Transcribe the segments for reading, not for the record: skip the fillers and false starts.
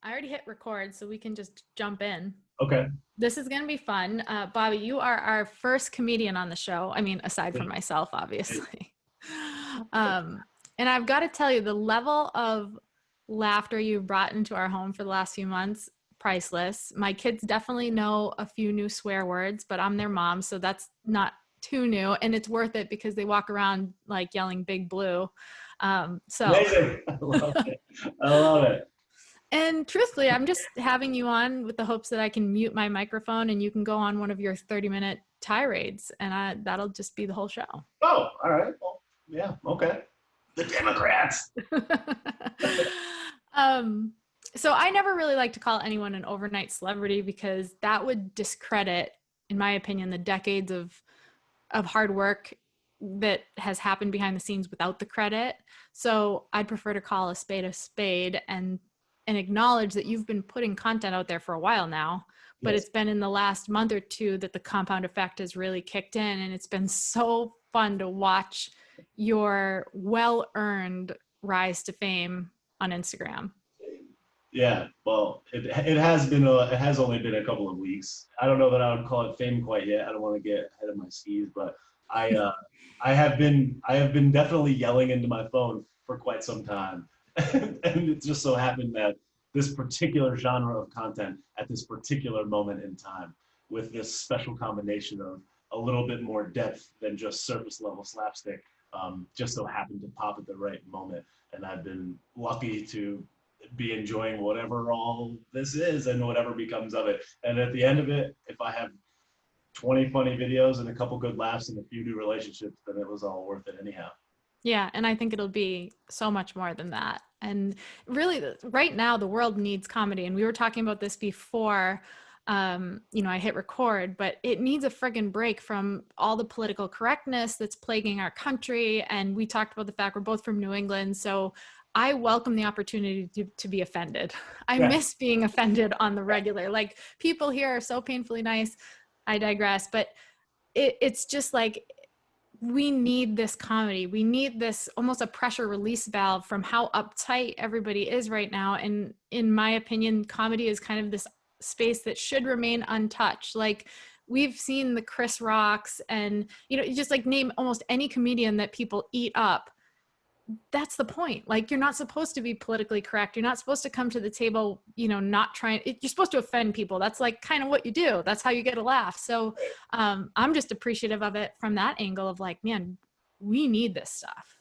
I already hit record, so we can just jump in. Okay. This is going to be fun. Bobby, you are our first comedian on the show. I mean, aside from myself, obviously. And I've got to tell you, the level of laughter you've brought into our home for the last few months, priceless. My kids definitely know a few new swear words, but I'm their mom, so that's not too new. And it's worth it because they walk around like yelling Big Blue. So Amazing. I love it. I love it. And truthfully, I'm just having you on with the hopes that I can mute my microphone and you can go on one of your 30-minute tirades, and that'll just be the whole show. Oh, all right. Well, yeah. Okay. The Democrats. um, so I never really like to call anyone an overnight celebrity because that would discredit, in my opinion, the decades of hard work that has happened behind the scenes without the credit. So I'd prefer to call a spade and acknowledge that you've been putting content out there for a while now, but Yes. it's been in the last month or two that the compound effect has really kicked in, and it's been so fun to watch your well-earned rise to fame on Instagram. Yeah. Well, it has only been a couple of weeks. I don't know that I would call it fame quite yet. I don't want to get ahead of my skis, but I uh, I have been definitely yelling into my phone for quite some time, and it just so happened that this particular genre of content at this particular moment in time, with this special combination of a little bit more depth than just surface level slapstick, just so happened to pop at the right moment, and I've been lucky to be enjoying whatever all this is and whatever becomes of it. And at the end of it, if I have 20 funny videos and a couple good laughs and a few new relationships, then it was all worth it anyhow. Yeah, and I think it'll be so much more than that. And really, right now, the world needs comedy. And we were talking about this before, I hit record, but it needs a friggin' break from all the political correctness that's plaguing our country. And we talked about the fact we're both from New England. So I welcome the opportunity to be offended. I Yeah. miss being offended on the regular. Like, people here are so painfully nice. I digress. But it's just like, we need this comedy. We need this almost a pressure release valve from how uptight everybody is right now. And in my opinion, comedy is kind of this space that should remain untouched. Like, we've seen the Chris Rocks and, you just like name almost any comedian that people eat up. That's the point. Like, you're not supposed to be politically correct. You're not supposed to come to the table, not trying, you're supposed to offend people. That's like kind of what you do. That's how you get a laugh. So I'm just appreciative of it from that angle of like, man, we need this stuff.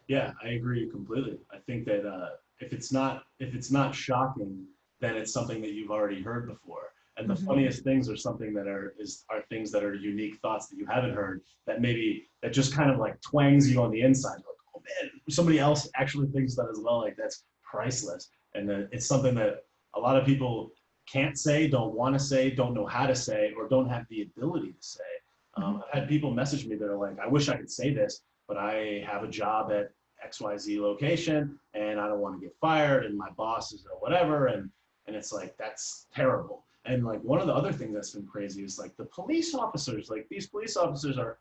Yeah, I agree completely. I think that if it's not shocking, then it's something that you've already heard before. And the Mm-hmm. funniest things are something that are things that are unique thoughts that you haven't heard, that just kind of like twangs you on the inside. Like, oh man, somebody else actually thinks that as well. Like, that's priceless. And it's something that a lot of people can't say, don't want to say, don't know how to say, or don't have the ability to say. Mm-hmm. I've had people message me that are like, I wish I could say this, but I have a job at XYZ location and I don't want to get fired and my boss is whatever. And it's like, that's terrible. And like, one of the other things that's been crazy is like the police officers, like these police officers are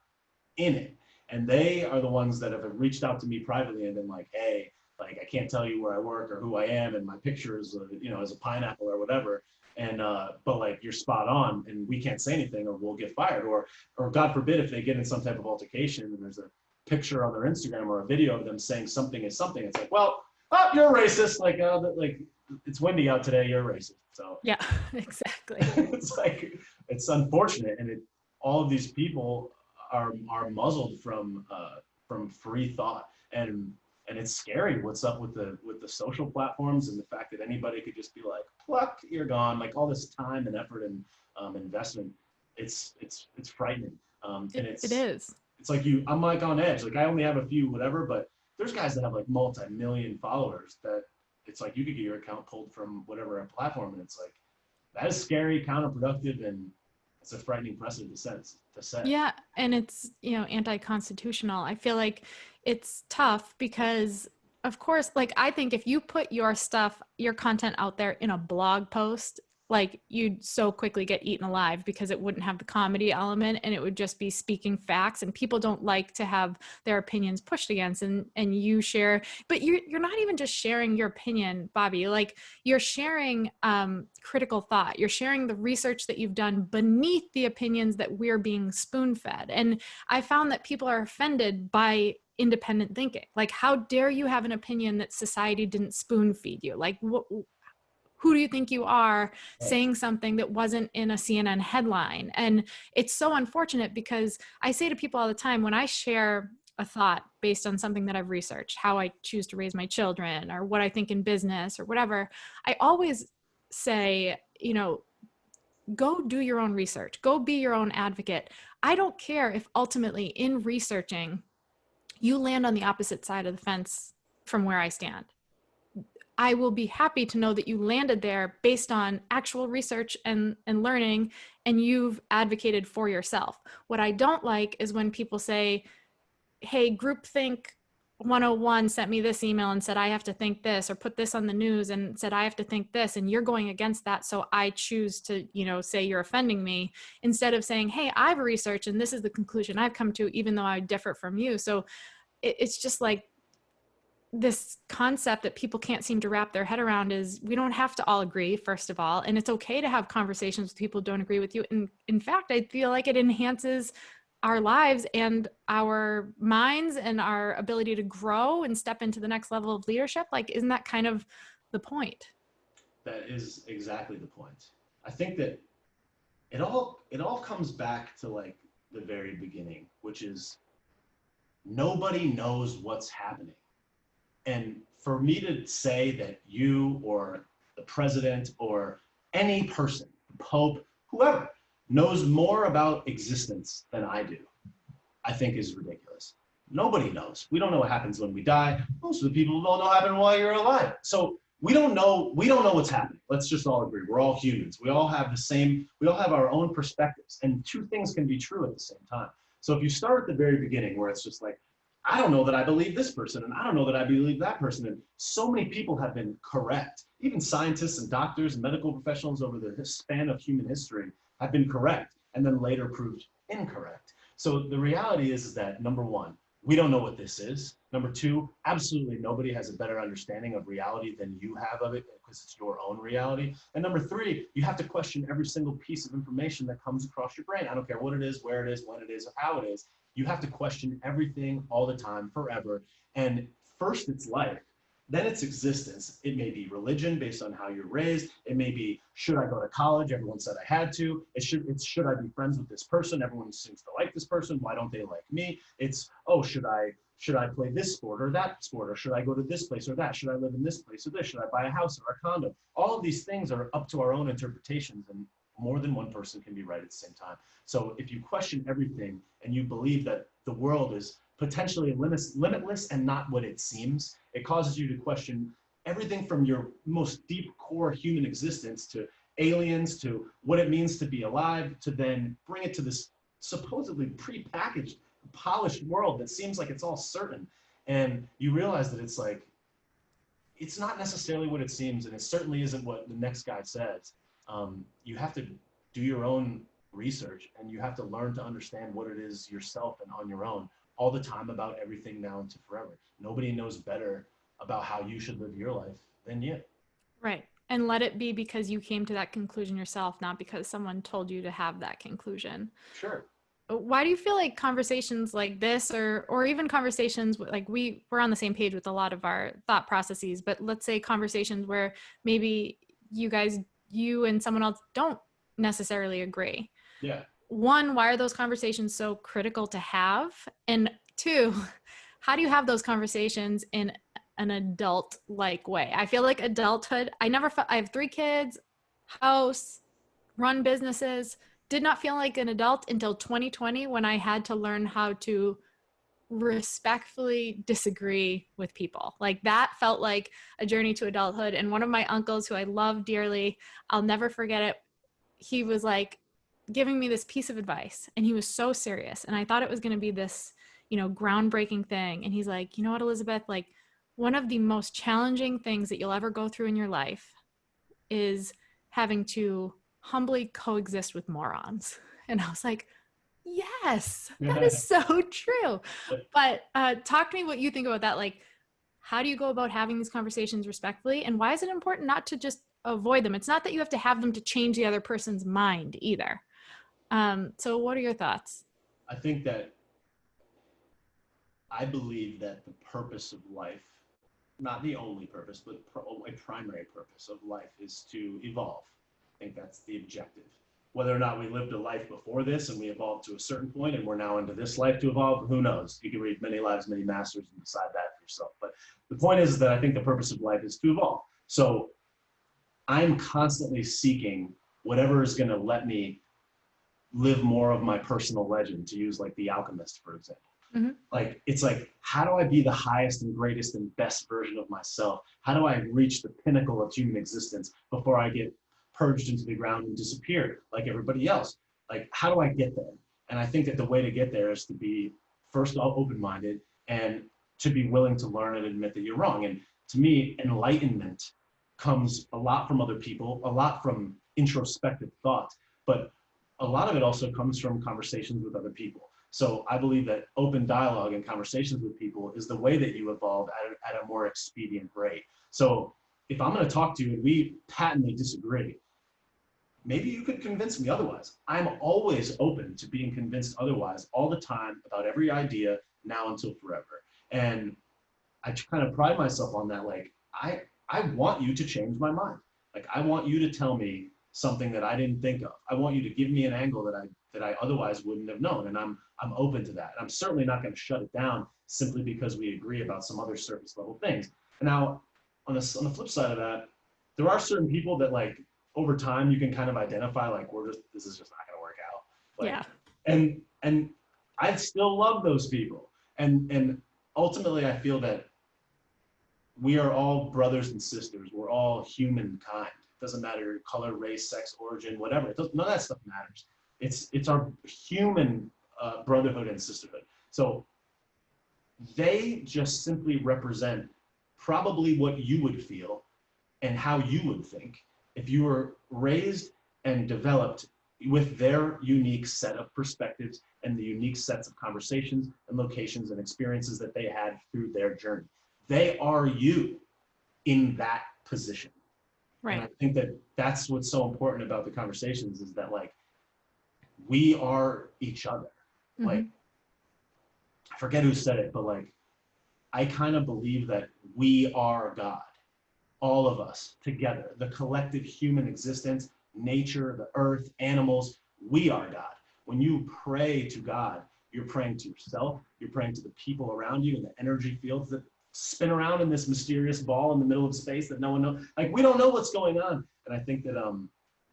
in it. And they are the ones that have reached out to me privately and been like, hey, like, I can't tell you where I work or who I am. And my picture is, as a pineapple or whatever. And, but like, you're spot on and we can't say anything or we'll get fired, or God forbid, if they get in some type of altercation and there's a picture on their Instagram or a video of them saying something is something. It's like, well, oh, you're racist. Like it's windy out today. You're racist. So Yeah, exactly. it's like, it's unfortunate. And all of these people are muzzled from free thought. And it's scary what's up with the social platforms and the fact that anybody could just be like, pluck, you're gone. Like, all this time and effort and investment, it's frightening. And It is. it's like I'm like on edge. Like, I only have a few whatever, but there's guys that have like multi-million followers that it's like you could get your account pulled from whatever platform, and it's like, that is scary, counterproductive, and it's a frightening precedent to set. Yeah, and it's, anti-constitutional. I feel like it's tough because, of course, like, I think if you put your stuff, your content out there in a blog post, like you'd so quickly get eaten alive because it wouldn't have the comedy element and it would just be speaking facts, and people don't like to have their opinions pushed against. And you share, but you're not even just sharing your opinion, Bobby, like you're sharing critical thought, you're sharing the research that you've done beneath the opinions that we're being spoon fed. And I found that people are offended by independent thinking. Like, how dare you have an opinion that society didn't spoon feed you? Like, who do you think you are saying something that wasn't in a CNN headline? And it's so unfortunate, because I say to people all the time, when I share a thought based on something that I've researched, how I choose to raise my children or what I think in business or whatever, I always say, you know, go do your own research, go be your own advocate. I don't care if ultimately in researching you land on the opposite side of the fence from where I stand. I will be happy to know that you landed there based on actual research and learning, and you've advocated for yourself. What I don't like is when people say, hey, groupthink 101 sent me this email and said I have to think this, or put this on the news and said I have to think this, and you're going against that, so I choose to, you know, say you're offending me, instead of saying, hey, I've researched and this is the conclusion I've come to, even though I differ from you. So it's just like this concept that people can't seem to wrap their head around is we don't have to all agree, first of all, and it's okay to have conversations with people who don't agree with you. And in fact, I feel like it enhances our lives and our minds and our ability to grow and step into the next level of leadership. Like, isn't that kind of the point? That is exactly the point. I think that it all comes back to like the very beginning, which is nobody knows what's happening. And for me to say that you or the president or any person, the Pope, whoever, knows more about existence than I do, I think is ridiculous. Nobody knows. We don't know what happens when we die. Most of the people don't know what happened while you're alive. So we don't know what's happening. Let's just all agree. We're all humans. We all have our own perspectives. And two things can be true at the same time. So if you start at the very beginning where it's just like, I don't know that I believe this person, and I don't know that I believe that person. And so many people have been correct. Even scientists and doctors and medical professionals over the span of human history have been correct and then later proved incorrect. So the reality is that, number one, we don't know what this is. Number two, absolutely nobody has a better understanding of reality than you have of it, because it's your own reality. And number three, you have to question every single piece of information that comes across your brain. I don't care what it is, where it is, when it is, or how it is. You have to question everything all the time, forever. And first it's life, then it's existence. It may be religion based on how you're raised. It may be, should I go to college? Everyone said I had to. It's should I be friends with this person? Everyone seems to like this person. Why don't they like me? It's, oh, should I play this sport or that sport? Or should I go to this place or that? Should I live in this place or this? Should I buy a house or a condo? All of these things are up to our own interpretations, and more than one person can be right at the same time. So if you question everything and you believe that the world is potentially limitless and not what it seems, it causes you to question everything from your most deep core human existence to aliens, to what it means to be alive, to then bring it to this supposedly pre-packaged, polished world that seems like it's all certain. And you realize that it's like, it's not necessarily what it seems, and it certainly isn't what the next guy says. You have to do your own research, and you have to learn to understand what it is yourself and on your own all the time about everything now and to forever. Nobody knows better about how you should live your life than you. Right. And let it be because you came to that conclusion yourself, not because someone told you to have that conclusion. Sure. Why do you feel like conversations like this, or even conversations with, like, we're on the same page with a lot of our thought processes, but let's say conversations where maybe you and someone else don't necessarily agree. Yeah. One, why are those conversations so critical to have? And two, how do you have those conversations in an adult-like way? I feel like adulthood, I have 3 kids, house, run businesses, did not feel like an adult until 2020, when I had to learn how to respectfully disagree with people. Like, that felt like a journey to adulthood. And one of my uncles, who I love dearly, I'll never forget it, he was like giving me this piece of advice, and he was so serious, and I thought it was going to be this, groundbreaking thing. And he's like, you know what, Elizabeth, like, one of the most challenging things that you'll ever go through in your life is having to humbly coexist with morons. And I was like, yes, that is so true. But talk to me what you think about that. Like, how do you go about having these conversations respectfully? And why is it important not to just avoid them? It's not that you have to have them to change the other person's mind either. So what are your thoughts? I think that I believe that the purpose of life, not the only purpose, but a primary purpose of life is to evolve. I think that's the objective. Whether or not we lived a life before this and we evolved to a certain point and we're now into this life to evolve, who knows? You can read Many Lives, Many Masters and decide that for yourself. But the point is that I think the purpose of life is to evolve. So I'm constantly seeking whatever is going to let me live more of my personal legend, to use like The Alchemist, for example. Mm-hmm. Like, it's like, how do I be the highest and greatest and best version of myself? How do I reach the pinnacle of human existence before I get purged into the ground and disappear like everybody else? Like, how do I get there? And I think that the way to get there is to be, first of all, open-minded and to be willing to learn and admit that you're wrong. And to me, enlightenment comes a lot from other people, a lot from introspective thought, but a lot of it also comes from conversations with other people. So I believe that open dialogue and conversations with people is the way that you evolve at a more expedient rate. So if I'm going to talk to you and we patently disagree, maybe you could convince me otherwise. I'm always open to being convinced otherwise all the time about every idea, now until forever. And I kind of pride myself on that. Like, I want you to change my mind. Like, I want you to tell me something that I didn't think of. I want you to give me an angle that I otherwise wouldn't have known. And I'm open to that. And I'm certainly not going to shut it down simply because we agree about some other surface level things. And now on the flip side of that, there are certain people that, like, over time you can kind of identify, like, this is just not going to work out. Like, yeah. And I still love those people. And ultimately I feel that we are all brothers and sisters. We're all humankind. It doesn't matter your color, race, sex, origin, whatever. None of that stuff matters. It's our human brotherhood and sisterhood. So they just simply represent probably what you would feel and how you would think if you were raised and developed with their unique set of perspectives and the unique sets of conversations and locations and experiences that they had through their journey. They are you in that position. Right. And I think that that's what's so important about the conversations, is that, like, we are each other. Mm-hmm. Like, I forget who said it, but, like, I kind of believe that we are God, all of us together, the collective human existence, nature, the earth, animals, we are God. When you pray to God, you're praying to yourself, you're praying to the people around you and the energy fields that spin around in this mysterious ball in the middle of space that no one knows. Like, we don't know what's going on. And I think that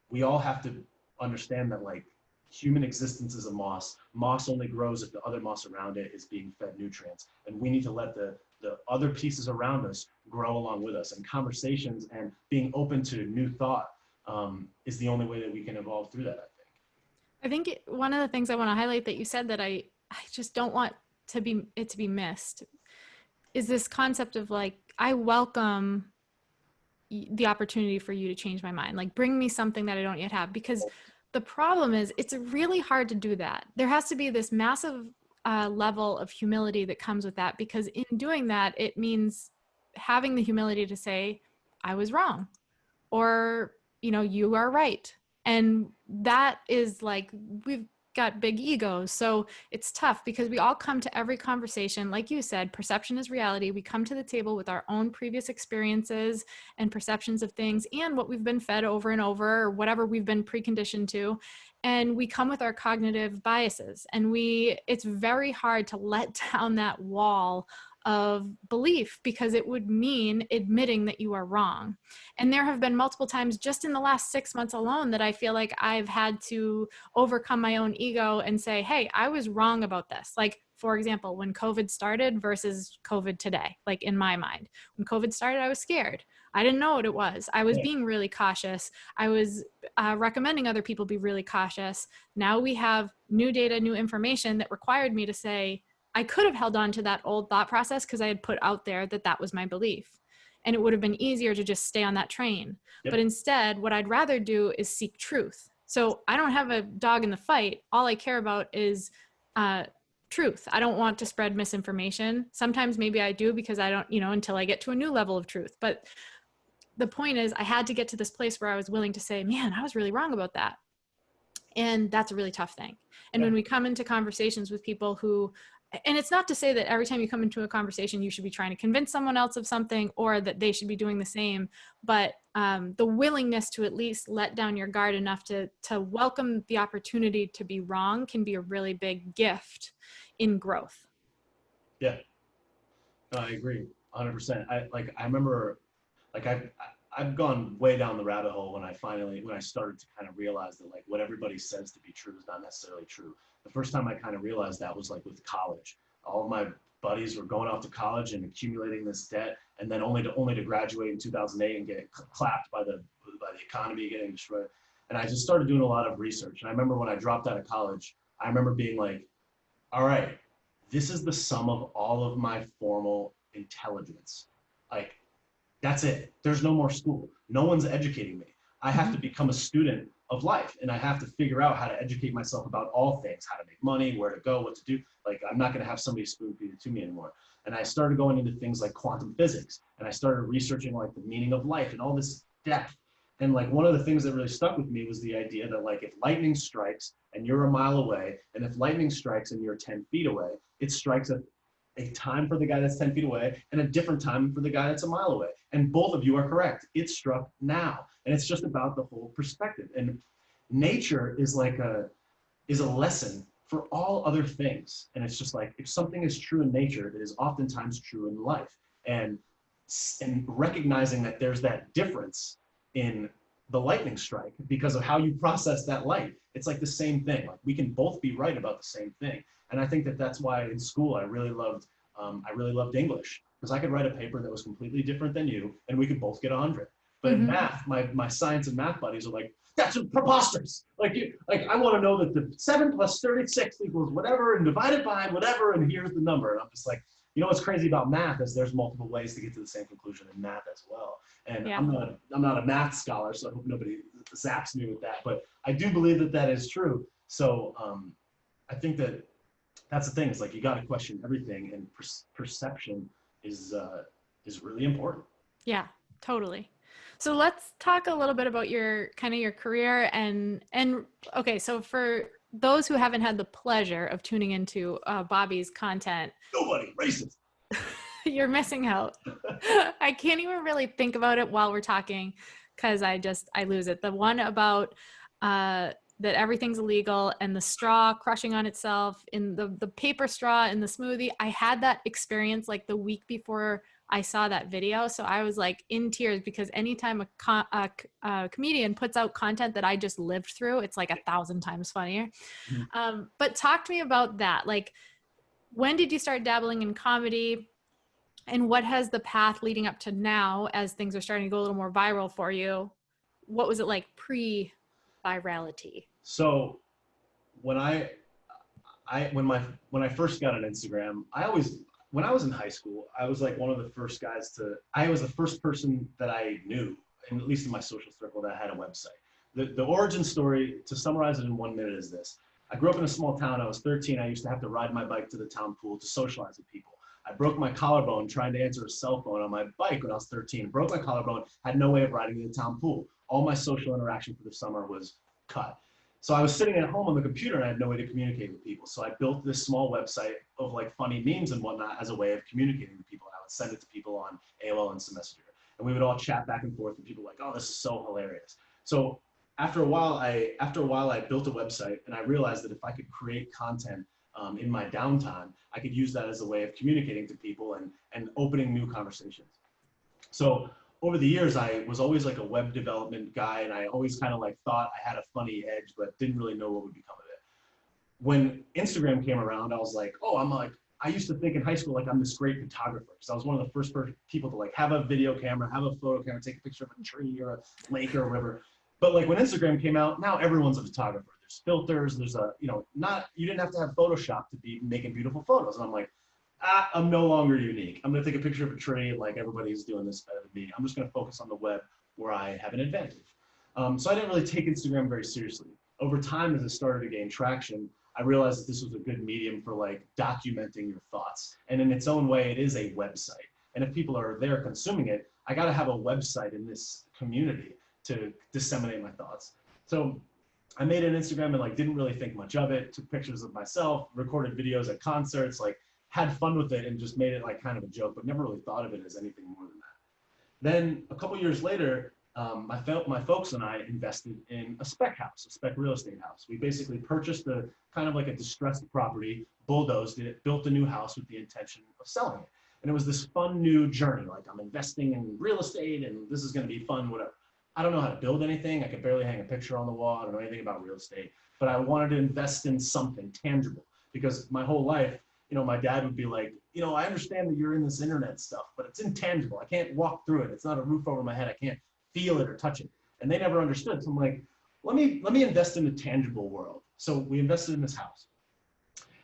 we all have to understand that, like, human existence is a moss. Moss only grows if the other moss around it is being fed nutrients. And we need to let the other pieces around us grow along with us. And conversations and being open to new thought is the only way that we can evolve through that, I think. One of the things I want to highlight that you said that I just don't want to be missed is this concept of, like, I welcome the opportunity for you to change my mind. Like, bring me something that I don't yet have, because the problem is it's really hard to do that. There has to be this massive level of humility that comes with that, because in doing that, it means having the humility to say, I was wrong, or, you are right. And that is, like, we've got big egos. So it's tough because we all come to every conversation. Like you said, perception is reality. We come to the table with our own previous experiences and perceptions of things and what we've been fed over and over, or whatever we've been preconditioned to. And we come with our cognitive biases, and it's very hard to let down that wall of belief, because it would mean admitting that you are wrong. And there have been multiple times just in the last 6 months alone that I feel like I've had to overcome my own ego and say, hey, I was wrong about this. Like, for example, when COVID started versus COVID today, like, in my mind, when COVID started, I was scared. I didn't know what it was. I was being really cautious. I was recommending other people be really cautious. Now we have new data, new information that required me to say, I could have held on to that old thought process because I had put out there that that was my belief. and it would have been easier to just stay on that train. Yep. But instead, what I'd rather do is seek truth. So I don't have a dog in the fight. All I care about is truth. I don't want to spread misinformation. Sometimes maybe I do because I don't, until I get to a new level of truth. But the point is, I had to get to this place where I was willing to say, man, I was really wrong about that. And that's a really tough thing. And when we come into conversations with people who, and it's not to say that every time you come into a conversation, you should be trying to convince someone else of something or that they should be doing the same, but the willingness to at least let down your guard enough to welcome the opportunity to be wrong can be a really big gift in growth. Yeah, no, I agree 100%. I remember, I've gone way down the rabbit hole when I started to kind of realize that like what everybody says to be true is not necessarily true. The first time I kind of realized that was like with college. All of my buddies were going off to college and accumulating this debt, and then only to graduate in 2008 and get clapped by the economy getting destroyed. And I just started doing a lot of research. And I remember when I dropped out of college, I remember being like, all right, this is the sum of all of my formal intelligence. Like, that's it. There's no more school. No one's educating me. I have to become a student of life, and I have to figure out how to educate myself about all things, how to make money, where to go, what to do. Like, I'm not going to have somebody spoon feed it to me anymore. And I started going into things like quantum physics, and I started researching like the meaning of life and all this depth. And like one of the things that really stuck with me was the idea that like if lightning strikes and you're a mile away, and if lightning strikes and you're 10 feet away, it strikes at a time for the guy that's 10 feet away and a different time for the guy that's a mile away. And both of you are correct. It struck now. And it's just about the whole perspective. And nature is a lesson for all other things. And it's just like, if something is true in nature, it is oftentimes true in life. And recognizing that there's that difference in the lightning strike because of how you process that light. It's like the same thing. Like we can both be right about the same thing. And I think that that's why in school I really loved English, because I could write a paper that was completely different than you and we could both get 100. But in math, my science and math buddies are like, that's preposterous. Like I want to know that the 7 plus 36 equals whatever and divided by whatever, and here's the number. And I'm just like, what's crazy about math is there's multiple ways to get to the same conclusion in math as well. And I'm not a math scholar, so I hope nobody zaps me with that. But I do believe that that is true. So I think that that's the thing. It's like you got to question everything, and perception is really important. Yeah, totally. So let's talk a little bit about your career and okay. So for those who haven't had the pleasure of tuning into Bobby's content, nobody racist. You're missing out. I can't even really think about it while we're talking because I lose it. The one about that everything's illegal and the straw crushing on itself in the paper straw in the smoothie. I had that experience like the week before I saw that video. So I was like in tears because anytime a comedian puts out content that I just lived through, it's like 1,000 times funnier. But talk to me about that. Like, when did you start dabbling in comedy? And what has the path leading up to now, as things are starting to go a little more viral for you? What was it like pre-virality? So when I first got on Instagram, when I was in high school, I was like one of the first guys I was the first person that I knew, and at least in my social circle, that had a website. The origin story, to summarize it in 1 minute, is this. I grew up in a small town. I was 13. I used to have to ride my bike to the town pool to socialize with people. I broke my collarbone trying to answer a cell phone on my bike when I was 13. Broke my collarbone, had no way of riding to the town pool. All my social interaction for the summer was cut. So I was sitting at home on the computer and I had no way to communicate with people. So I built this small website of like funny memes and whatnot as a way of communicating with people. And I would send it to people on AOL and Messenger. And we would all chat back and forth, and people were like, oh, this is so hilarious. So after a while, I built a website, and I realized that if I could create content in my downtime, I could use that as a way of communicating to people and opening new conversations. So over the years, I was always like a web development guy, and I always kind of like thought I had a funny edge, but didn't really know what would become of it. When Instagram came around, I was like, I used to think in high school, like I'm this great photographer, because I was one of the first people to like have a video camera, have a photo camera, take a picture of a tree or a lake or a river. But like when Instagram came out, now everyone's a photographer. There's filters, there's you didn't have to have Photoshop to be making beautiful photos. And I'm like, I'm no longer unique. I'm going to take a picture of a tree like everybody's doing this better than me. I'm just going to focus on the web where I have an advantage. So I didn't really take Instagram very seriously. Over time, as it started to gain traction, I realized that this was a good medium for like documenting your thoughts. And in its own way, it is a website. And if people are there consuming it, I got to have a website in this community to disseminate my thoughts. So I made an Instagram and like didn't really think much of it, took pictures of myself, recorded videos at concerts, like had fun with it and just made it like kind of a joke, but never really thought of it as anything more than that. Then a couple years later, my folks and I invested in a spec house, a spec real estate house. We basically purchased a kind of like a distressed property, bulldozed it, built a new house with the intention of selling it. And it was this fun new journey. Like I'm investing in real estate and this is going to be fun, whatever. I don't know how to build anything. I could barely hang a picture on the wall. I don't know anything about real estate, but I wanted to invest in something tangible because my whole life, you know, my dad would be like, you know, I understand that you're in this internet stuff, but it's intangible. I can't walk through it. It's not a roof over my head. I can't feel it or touch it. And they never understood. So I'm like, let me invest in a tangible world. So we invested in this house.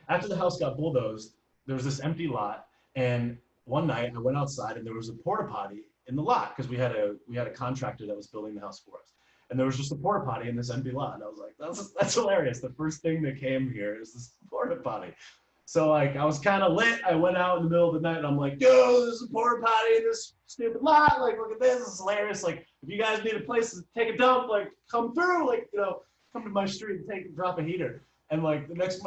After the house got bulldozed, there was this empty lot. And one night I went outside and there was a porta potty in the lot because we had a contractor that was building the house for us. And there was just a porta potty in this empty lot. And I was like, that's hilarious. The first thing that came here is this porta potty. So like I was kind of lit. I went out in the middle of the night and I'm like, yo, there's a porta potty in this stupid lot. Like, look at this. This is hilarious. Like, if you guys need a place to take a dump, like come through, like, you know, come to my street and drop a heater. And like the next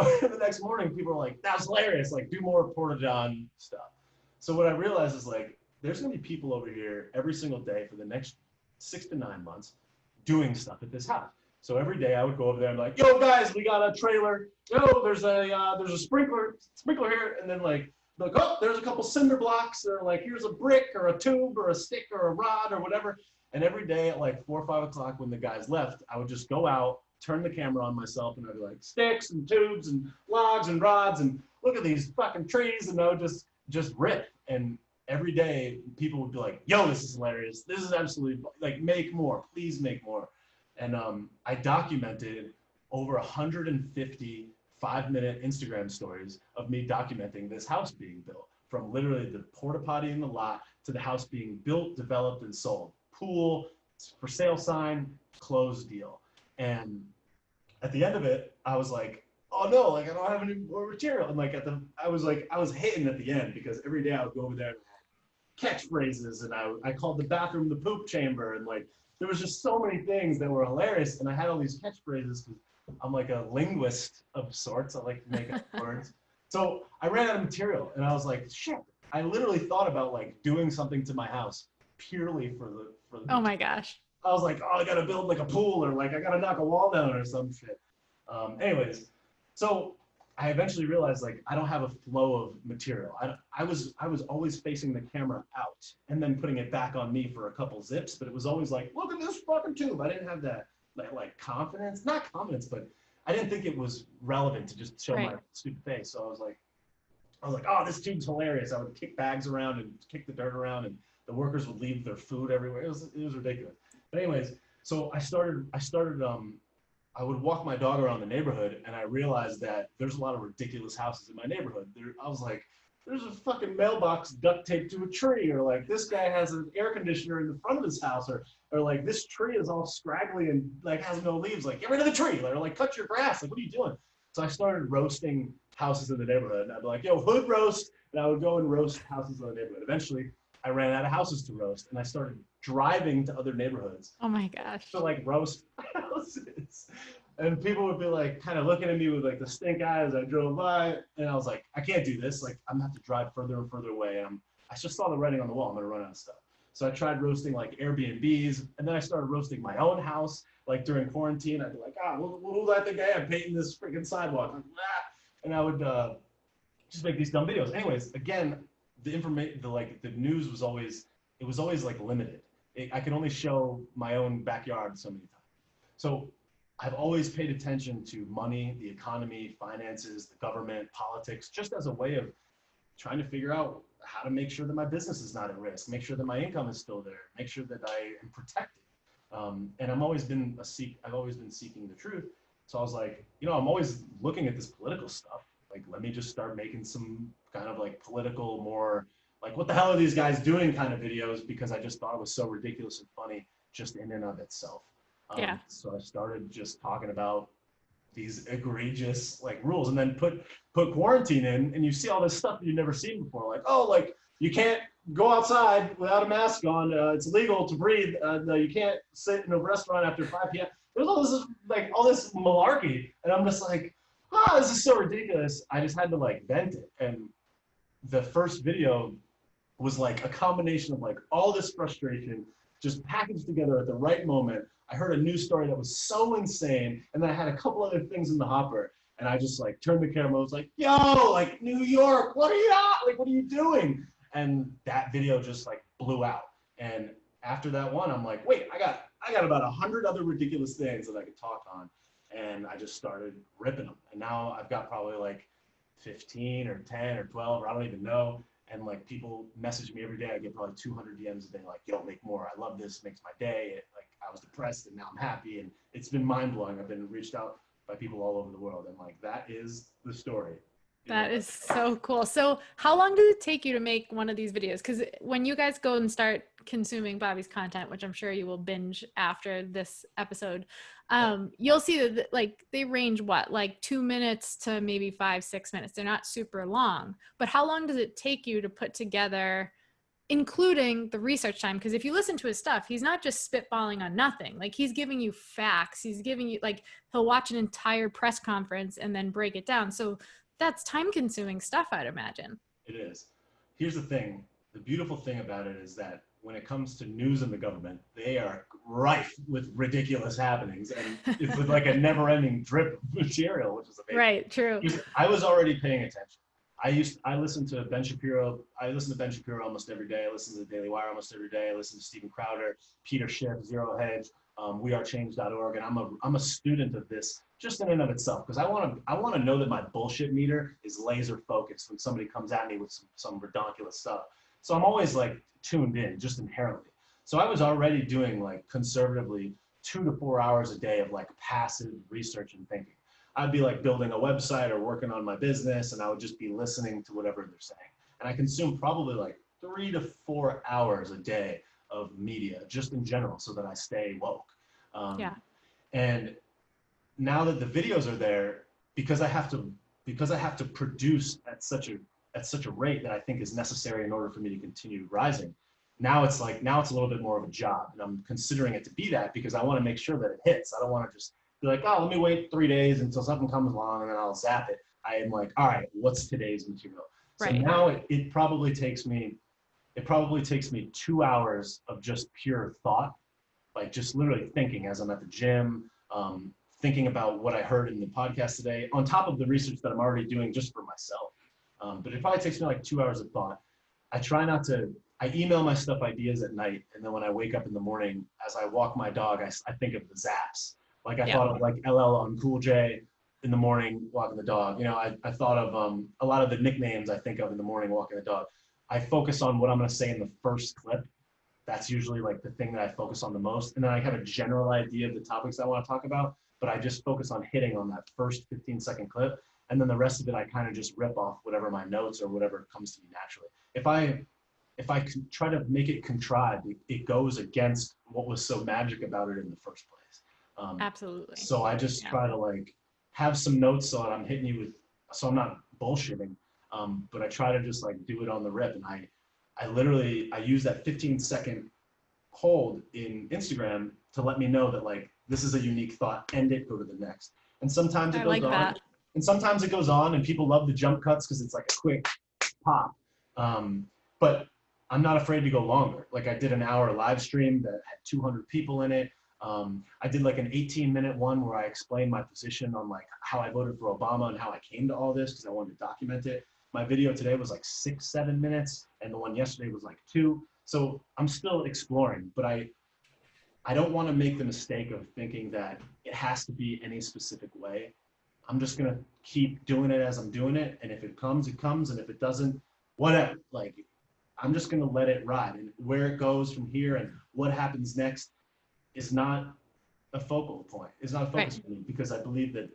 morning, people are like, that was hilarious. Like, do more porta john stuff. So what I realized is like, there's gonna be people over here every single day for the next 6 to 9 months doing stuff at this house. So every day I would go over there and be like, yo guys, we got a trailer. Yo, there's a sprinkler here. And then like, oh, there's a couple cinder blocks, or like, here's a brick or a tube or a stick or a rod or whatever. And every day at like 4 or 5 o'clock when the guys left, I would just go out, turn the camera on myself, and I'd be like, sticks and tubes and logs and rods and look at these fucking trees, and I would just rip. And every day people would be like, yo, this is hilarious. This is absolutely, like, make more, please make more. And I documented over 150 5-minute Instagram stories of me documenting this house being built, from literally the porta potty in the lot to the house being built, developed, and sold. Pool, for sale sign, closed deal. And at the end of it, I was like, oh no, like I don't have any more material. And like I was hitting at the end because every day I would go over there and catchphrases, and I called the bathroom the poop chamber, and like there was just so many things that were hilarious. And I had all these catchphrases because I'm like a linguist of sorts. I like to make up words. So I ran out of material and I was like, shit, I literally thought about like doing something to my house purely for the Oh my gosh. I was like, oh, I gotta build like a pool, or like I gotta knock a wall down or some shit. Anyways, so I eventually realized like I don't have a flow of material. I was always facing the camera out and then putting it back on me for a couple zips, but it was always like, look at this fucking tube. I didn't have that like confidence, not confidence, but I didn't think it was relevant to just show my stupid face. So I was like, oh, this tube's hilarious. I would kick bags around and kick the dirt around, and the workers would leave their food everywhere. It was ridiculous. But anyways, so I would walk my dog around the neighborhood, and I realized that there's a lot of ridiculous houses in my neighborhood. I was like, there's a fucking mailbox duct taped to a tree, or like this guy has an air conditioner in the front of his house, or like this tree is all scraggly and like has no leaves. Like, get rid of the tree, or like cut your grass. Like, what are you doing? So I started roasting houses in the neighborhood, and I'd be like, yo, hood roast, and I would go and roast houses in the neighborhood. Eventually, I ran out of houses to roast, and I started driving to other neighborhoods. Oh my gosh. To like roast houses. And people would be like kind of looking at me with like the stink eye as I drove by. And I was like, I can't do this. Like, I'm gonna have to drive further and further away. And I just saw the writing on the wall. I'm gonna run out of stuff. So I tried roasting like Airbnbs, and then I started roasting my own house. Like during quarantine, I'd be like, what do I think I am, painting this freaking sidewalk? Like, ah. And I would just make these dumb videos. Anyways, again, the news was always like limited. I could only show my own backyard so many times. So I've always paid attention to money, the economy, finances, the government, politics, just as a way of trying to figure out how to make sure that my business is not at risk, make sure that my income is still there, make sure that I am protected. And I've always been seeking the truth. So I was like, I'm always looking at this political stuff. like, let me just start making some kind of like political, more like, what the hell are these guys doing kind of videos, because I just thought it was so ridiculous and funny just in and of itself. Yeah. So I started just talking about these egregious like rules, and then put quarantine in, and you see all this stuff that you've never seen before, like, oh, like you can't go outside without a mask on, it's illegal to breathe, no, you can't sit in a restaurant after 5 p.m. There's all this like all this malarkey, and I'm just like, oh, this is so ridiculous. I just had to like vent it, and the first video was like a combination of like all this frustration just packaged together at the right moment. I heard a news story that was so insane, and then I had a couple other things in the hopper, and I just like turned the camera, was like, yo, like New York, what are you like, what are you doing? And that video just like blew out. And after that one, I'm like, wait, I got about 100 other ridiculous things that I could talk on, and I just started ripping them. And now I've got probably like 15 or 10 or 12, or I don't even know. And like people message me every day. I get probably 200 DMs a day, like, yo, make more. I love this, makes my day. Like I was depressed and now I'm happy. And it's been mind blowing. I've been reached out by people all over the world. And like, that is the story. That is so cool. So how long does it take you to make one of these videos? Because when you guys go and start consuming Bobby's content, which I'm sure you will binge after this episode, you'll see that like they range what, like 2 minutes to maybe 5-6 minutes. They're not super long. But how long does it take you to put together, including the research time? Because if you listen to his stuff, he's not just spitballing on nothing. Like he's giving you facts. He's giving you, like, he'll watch an entire press conference and then break it down. So that's time consuming stuff, I'd imagine. It is. Here's the thing. The beautiful thing about it is that when it comes to news and the government, they are rife with ridiculous happenings, and it's with like a never-ending drip of material, which is amazing. Right, true. I was already paying attention. I listen to Ben Shapiro. I listen to Ben Shapiro almost every day. I listen to the Daily Wire almost every day. I listen to Steven Crowder, Peter Schiff, Zero Hedge, wearechange.org, and I'm a student of this just in and of itself, because I want to know that my bullshit meter is laser focused when somebody comes at me with some ridiculous stuff. So I'm always like tuned in just inherently. So I was already doing like conservatively 2 to 4 hours a day of like passive research and thinking. I'd be like building a website or working on my business, and I would just be listening to whatever they're saying. And I consume probably like 3 to 4 hours a day of media just in general, so that I stay woke. Yeah. And now that the videos are there, because I have to produce at such a rate that I think is necessary in order for me to continue rising. Now it's a little bit more of a job, and I'm considering it to be that, because I want to make sure that it hits. I don't want to just be like, oh, let me wait 3 days until something comes along and then I'll zap it. I am like, all right, what's today's material? Right. So now it probably takes me 2 hours of just pure thought, like just literally thinking as I'm at the gym, thinking about what I heard in the podcast today, on top of the research that I'm already doing just for myself. But it probably takes me like 2 hours of thought. I email my stuff ideas at night, and then when I wake up in the morning, as I walk my dog, I think of the zaps. Like I thought of like LL on Cool J in the morning walking the dog. You know, I thought of a lot of the nicknames I think of in the morning walking the dog. I focus on what I'm going to say in the first clip. That's usually like the thing that I focus on the most. And then I have a general idea of the topics I want to talk about, but I just focus on hitting on that first 15-second clip. And then the rest of it, I kind of just rip off whatever my notes or whatever comes to me naturally. If I try to make it contrived, it goes against what was so magic about it in the first place. Absolutely. So I just try to like have some notes so that I'm hitting you with, so I'm not bullshitting, but I try to just like do it on the rip. And I use that 15-second hold in Instagram to let me know that like, this is a unique thought, end it, go to the next. And sometimes it goes on. And sometimes it goes on and people love the jump cuts because it's like a quick pop. But I'm not afraid to go longer. Like I did an hour live stream that had 200 people in it. I did like an 18-minute one where I explained my position on like how I voted for Obama and how I came to all this, because I wanted to document it. My video today was like 6-7 minutes, and the one yesterday was like 2. So I'm still exploring, but I don't want to make the mistake of thinking that it has to be any specific way. I'm just going to keep doing it as I'm doing it. And if it comes, it comes. And if it doesn't, whatever. Like, I'm just going to let it ride. And where it goes from here and what happens next is not a focal point. It's not a focus for me, because I believe that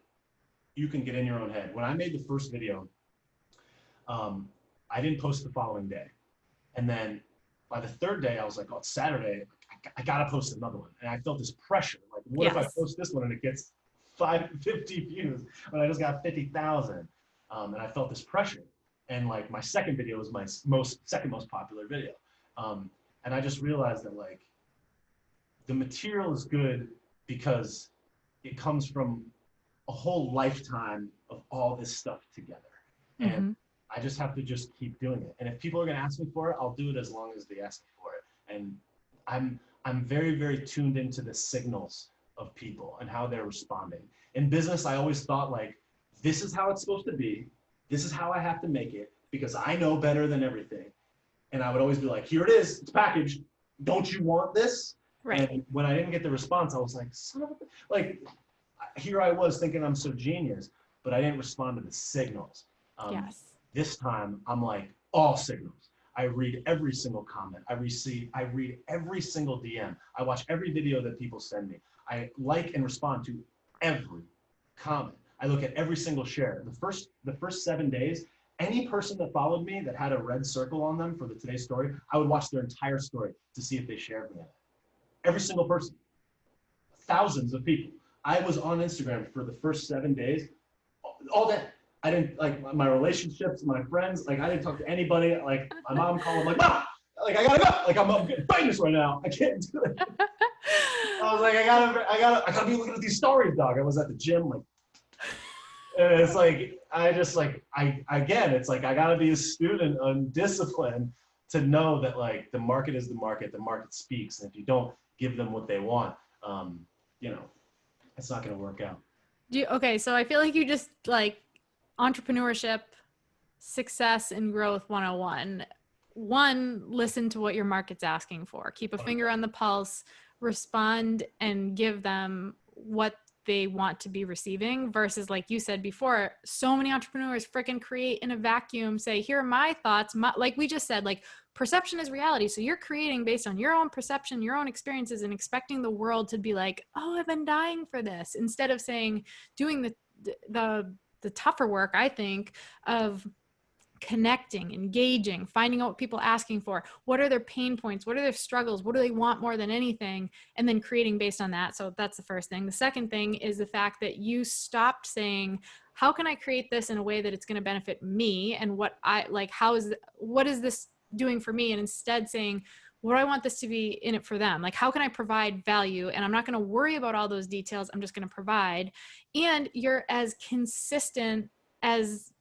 you can get in your own head. When I made the first video, I didn't post the following day. And then by the third day, I was like, oh, it's Saturday. I got to post another one. And I felt this pressure. Like, what if I post this one and it gets 50 views when I just got 50,000? And I felt this pressure. And like my second video was my second most popular video. And I just realized that like the material is good because it comes from a whole lifetime of all this stuff together. And I just have to just keep doing it. And if people are going to ask me for it, I'll do it as long as they ask me for it. And I'm very, very tuned into the signals of people and how they're responding. In business, I always thought like, this is how it's supposed to be. This is how I have to make it because I know better than everything. And I would always be like, here it is, it's packaged. Don't you want this? Right. And when I didn't get the response, I was like, son of a, like, here I was thinking I'm so genius, but I didn't respond to the signals. This time I'm like, all signals. I read every single comment. I read every single DM. I watch every video that people send me. I like and respond to every comment. I look at every single share. The first 7 days, any person that followed me that had a red circle on them for the Today Story, I would watch their entire story to see if they shared me in it. Every single person. Thousands of people. I was on Instagram for the first 7 days, all day. I didn't, like, my relationships, my friends, like, I didn't talk to anybody. Like, my mom called, like, Mom, like, I gotta go. Like, I'm getting famous right now. I can't do it. I was like, I gotta be looking at these stories, dog. I was at the gym, like, and it's like, again, it's like, I gotta be a student on discipline to know that, like, the market is the market speaks. And if you don't give them what they want, you know, it's not gonna work out. Okay, so I feel like you just, like, entrepreneurship, success, and growth 101. One, listen to what your market's asking for. Keep a finger on the pulse, respond and give them what they want to be receiving versus, like you said before, so many entrepreneurs freaking create in a vacuum, say, here are my thoughts. Like we just said, like, perception is reality. So you're creating based on your own perception, your own experiences, and expecting the world to be like, oh, I've been dying for this, instead of saying, doing the tougher work, I think, of connecting, engaging, finding out what people are asking for, what are their pain points, what are their struggles, what do they want more than anything, and then creating based on that. So that's the first thing. The second thing is the fact that you stopped saying, how can I create this in a way that it's going to benefit me, and what is this doing for me, and instead saying, what do I want this to be in it for them? Like, how can I provide value? And I'm not going to worry about all those details. I'm just going to provide. And you're as consistent as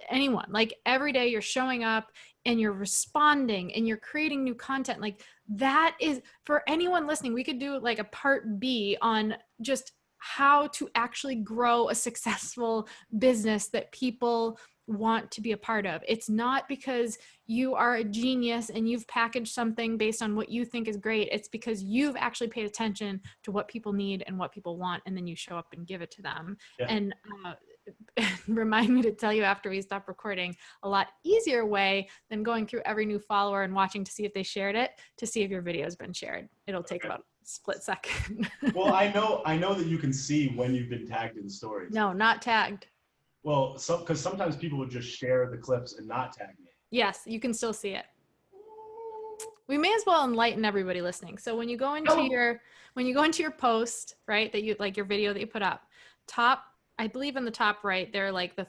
anyone. Like, every day you're showing up and you're responding and you're creating new content. Like, that is, for anyone listening, we could do like a part B on just how to actually grow a successful business that people want to be a part of. It's not because you are a genius and you've packaged something based on what you think is great. It's because you've actually paid attention to what people need and what people want, and then you show up and give it to them. Yeah. And remind me to tell you after we stop recording, a lot easier way than going through every new follower and watching to see if they shared it, to see if your video has been shared. It'll take about a split second. Well, I know that you can see when you've been tagged in stories. No, not tagged. Well, because sometimes people would just share the clips and not tag me. Yes, you can still see it. We may as well enlighten everybody listening. So when you go into your post, right, that you, like, your video that you put up, top, I believe in the top right, there are like the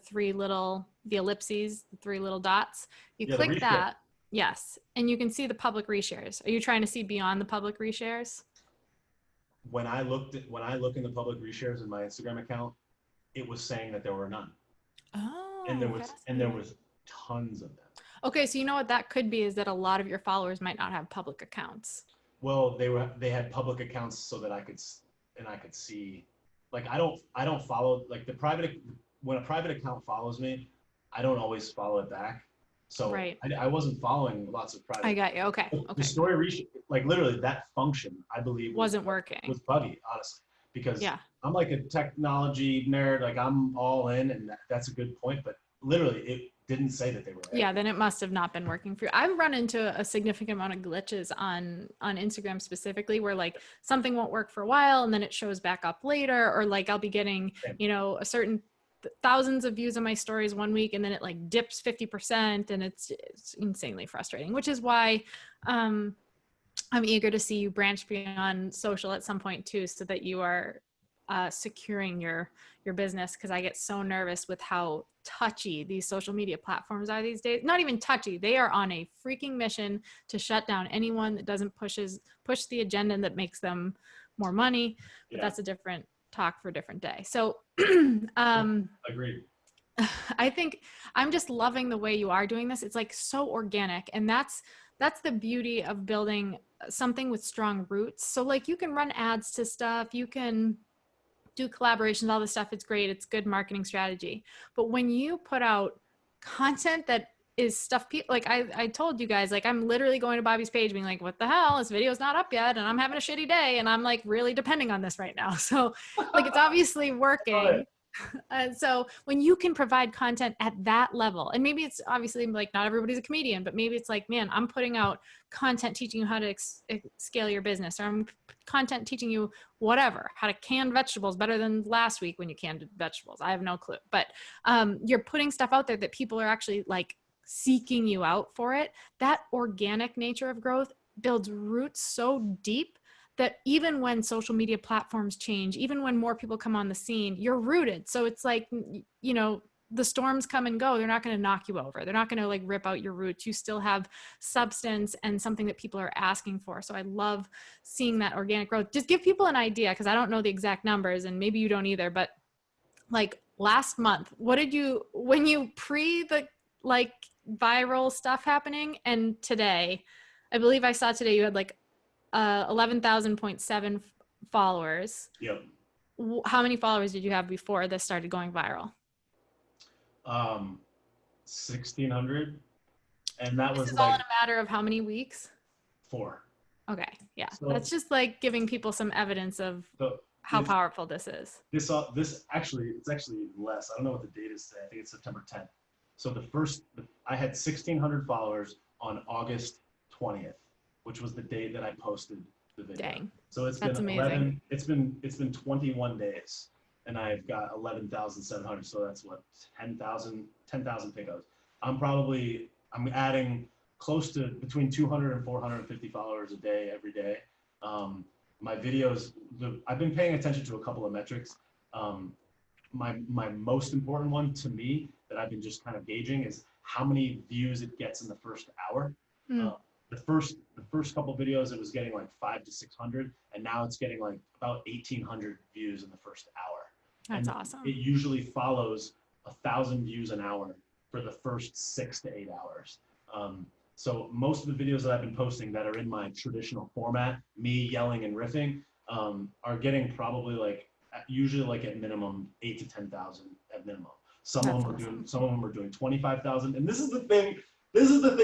ellipses, the three little dots. You click that, yes, and you can see the public reshares. Are you trying to see beyond the public reshares? When I look in the public reshares in my Instagram account, it was saying that there were none. Oh, and there was tons of them. Okay, so you know what that could be, is that a lot of your followers might not have public accounts. Well, they had public accounts so that I could see. Like, I don't follow, like, when a private account follows me, I don't always follow it back. So right. I wasn't following lots of private. I got you. Okay. The story like, literally that function, I believe, wasn't working. Was buggy, honestly, because I'm like a technology nerd. Like, I'm all in, and that's a good point. But literally, it didn't say that they were there. Yeah, then it must have not been working for you. I've run into a significant amount of glitches on Instagram specifically, where like something won't work for a while and then it shows back up later, or like I'll be getting, you know, a certain thousands of views on my stories one week and then it like dips 50%, and it's insanely frustrating, which is why I'm eager to see you branch beyond social at some point too, so that you are securing your business, because I get so nervous with how touchy these social media platforms are these days. Not even touchy, they are on a freaking mission to shut down anyone that doesn't push the agenda that makes them more money. But that's a different talk for a different day. So agreed. I think I'm just loving the way you are doing this. It's like so organic, and that's the beauty of building something with strong roots. So like you can run ads to stuff, you can do collaborations, all this stuff. It's great. It's good marketing strategy. But when you put out content that is stuff people like, I told you guys, like I'm literally going to Bobby's page being like, what the hell, this video's not up yet and I'm having a shitty day and I'm like really depending on this right now. So like it's obviously working. And so when you can provide content at that level, and maybe it's obviously like not everybody's a comedian, but maybe it's like, man, I'm putting out content teaching you how to scale your business, or I'm content teaching you whatever, how to can vegetables better than last week when you canned vegetables. I have no clue, but you're putting stuff out there that people are actually like seeking you out for it. That organic nature of growth builds roots so deep that even when social media platforms change, even when more people come on the scene, you're rooted. So it's like, you know, the storms come and go. They're not going to knock you over. They're not going to like rip out your roots. You still have substance and something that people are asking for. So I love seeing that organic growth. Just give people an idea, because I don't know the exact numbers and maybe you don't either, but like last month, what did you, when you the like viral stuff happening, and today, I believe I saw today you had like 11,000.7 followers. Yep. How many followers did you have before this started going viral? 1,600. And that was This is like all in a matter of how many weeks? 4. Okay. Yeah. So, that's just like giving people some evidence of how powerful this is. This actually, it's actually even less. I don't know what the date is today. I think it's September 10th. So I had 1,600 followers on August 20th, which was the day that I posted the video. Dang. So it's That's been amazing. it's been 21 days, and I've got 11,700. So that's what, 10,000 pickups. I'm adding close to between 200 and 450 followers a day, every day. My videos, I've been paying attention to a couple of metrics. My most important one to me that I've been just kind of gauging is how many views it gets in the first hour. The first couple videos, it was getting like 500 to 600, and now it's getting like about 1,800 views in the first hour. That's and awesome. It usually follows 1,000 views an hour for the first 6 to 8 hours. So most of the videos that I've been posting that are in my traditional format, me yelling and riffing, are getting probably like usually like at minimum 8,000 to 10,000 at minimum. Some of them are doing 25,000, and this is the thing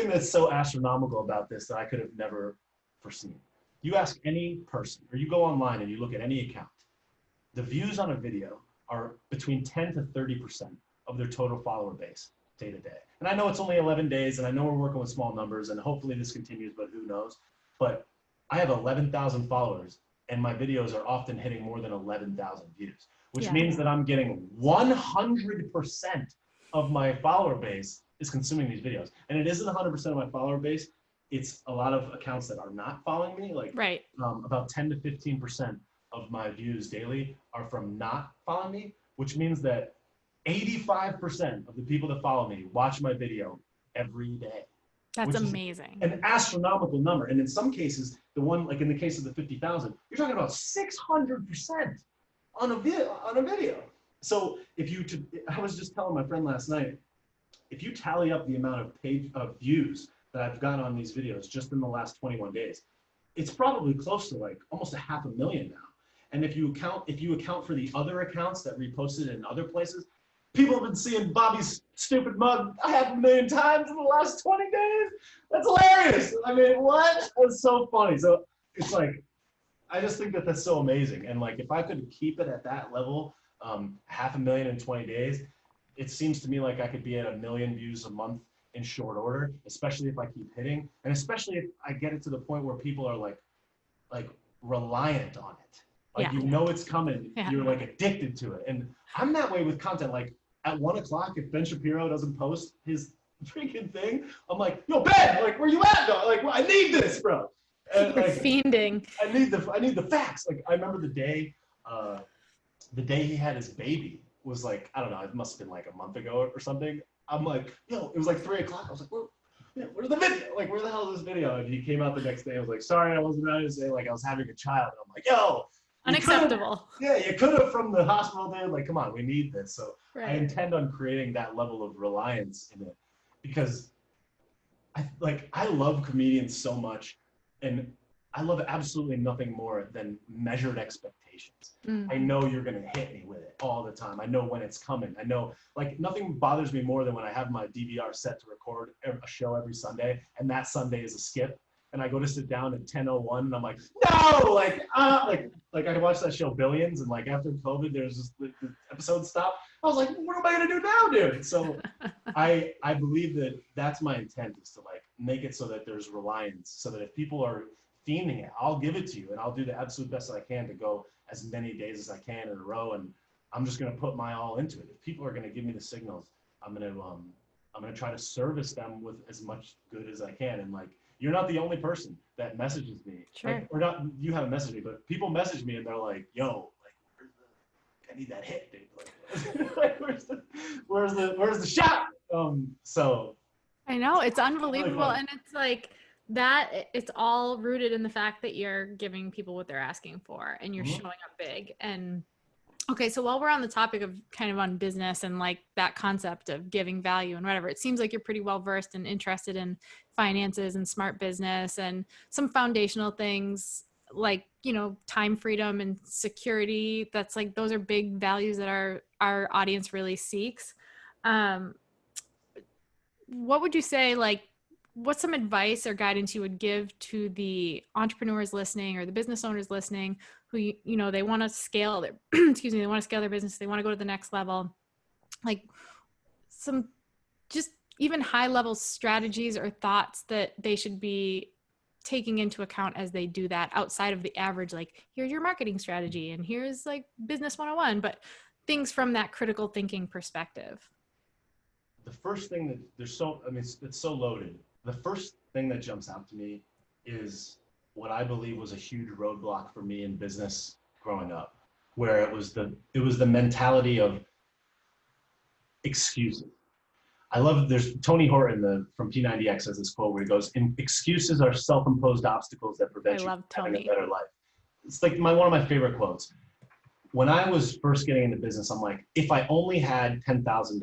that's so astronomical about this that I could have never foreseen. You ask any person, or you go online and you look at any account, the views on a video are between 10 to 30% of their total follower base day to day. And I know it's only 11 days, and I know we're working with small numbers, and hopefully this continues, but who knows? But I have 11,000 followers, and my videos are often hitting more than 11,000 views, which means that I'm getting 100% of my follower base is consuming these videos. And it isn't 100% of my follower base. It's a lot of accounts that are not following me. Like about 10 to 15% of my views daily are from not following me, which means that 85% of the people that follow me watch my video every day. That's amazing. An astronomical number. And in some cases, the one, like in the case of the 50,000, you're talking about 600% on a video. So I was just telling my friend last night, if you tally up the amount of views that I've got on these videos just in the last 21 days, it's probably close to like almost 500,000 now. And if you account for the other accounts that reposted in other places, people have been seeing Bobby's stupid mug 500,000 times in the last 20 days. That's hilarious. I mean, what? That's so funny. So it's like, I just think that that's so amazing. And like, if I could keep it at that level, 500,000 in 20 days, it seems to me like I could be at 1 million views a month in short order, especially if I keep hitting, and especially if I get it to the point where people are like reliant on it. Like, you know it's coming, you're like addicted to it. And I'm that way with content. Like, at 1:00, if Ben Shapiro doesn't post his freaking thing, I'm like, yo, Ben, like, where you at, dog? Like, I need this, bro. And You're like, fiending. I need the facts. Like, I remember the day he had his baby was like, I don't know, it must have been like a month ago or something. I'm like, yo, it was like 3:00. I was like, where's the video? Like, where the hell is this video? And he came out the next day. I was like, sorry, I wasn't ready to say, like, I was having a child. And I'm like, yo, Unacceptable. yeah, you could have from the hospital, dude. Like, come on, we need this. So Right. I intend on creating that level of reliance in it because I love comedians so much, and I love absolutely nothing more than measured expectations. Mm. I know you're gonna hit me with it all the time. I know when it's coming. I know, like, nothing bothers me more than when I have my DVR set to record a show every Sunday, and that Sunday is a skip, and I go to sit down at 10:01, and I'm like, no, like I watched that show Billions, and like after COVID, there's just the episode stopped. I was like, what am I gonna do now, dude? So I believe that that's my intent, is to like make it so that there's reliance, so that if people are fiending it, I'll give it to you, and I'll do the absolute best that I can to go as many days as I can in a row, and I'm just gonna put my all into it. If people are gonna give me the signals, I'm gonna try to service them with as much good as I can. And like, you're not the only person that messages me. Sure. Like, or not, you haven't messaged me, but people message me and they're like, yo, like, I need that hit, dude. Like, where's the shot? So I know, it's unbelievable. Really And it's like that, it's all rooted in the fact that you're giving people what they're asking for and you're showing up big. And okay, so while we're on the topic of kind of on business and like that concept of giving value and whatever, it seems like you're pretty well versed and interested in finances and smart business and some foundational things like, you know, time freedom and security. That's like, those are big values that our audience really seeks. What would you say, like, what's some advice or guidance you would give to the entrepreneurs listening or the business owners listening who, you know, they want to scale their, excuse me, they want to scale their business, they want to go to the next level, like some just even high level strategies or thoughts that they should be taking into account as they do that, outside of the average, like, here's your marketing strategy and here's like business 101, but things from that critical thinking perspective? the first thing that it's so loaded. The first thing that jumps out to me is what I believe was a huge roadblock for me in business growing up, where it was the mentality of excuses. I love, there's Tony Horton from P90X has this quote where he goes, excuses are self-imposed obstacles that prevent you from having a better life. It's like one of my favorite quotes. When I was first getting into business, I'm like, if I only had $10,000,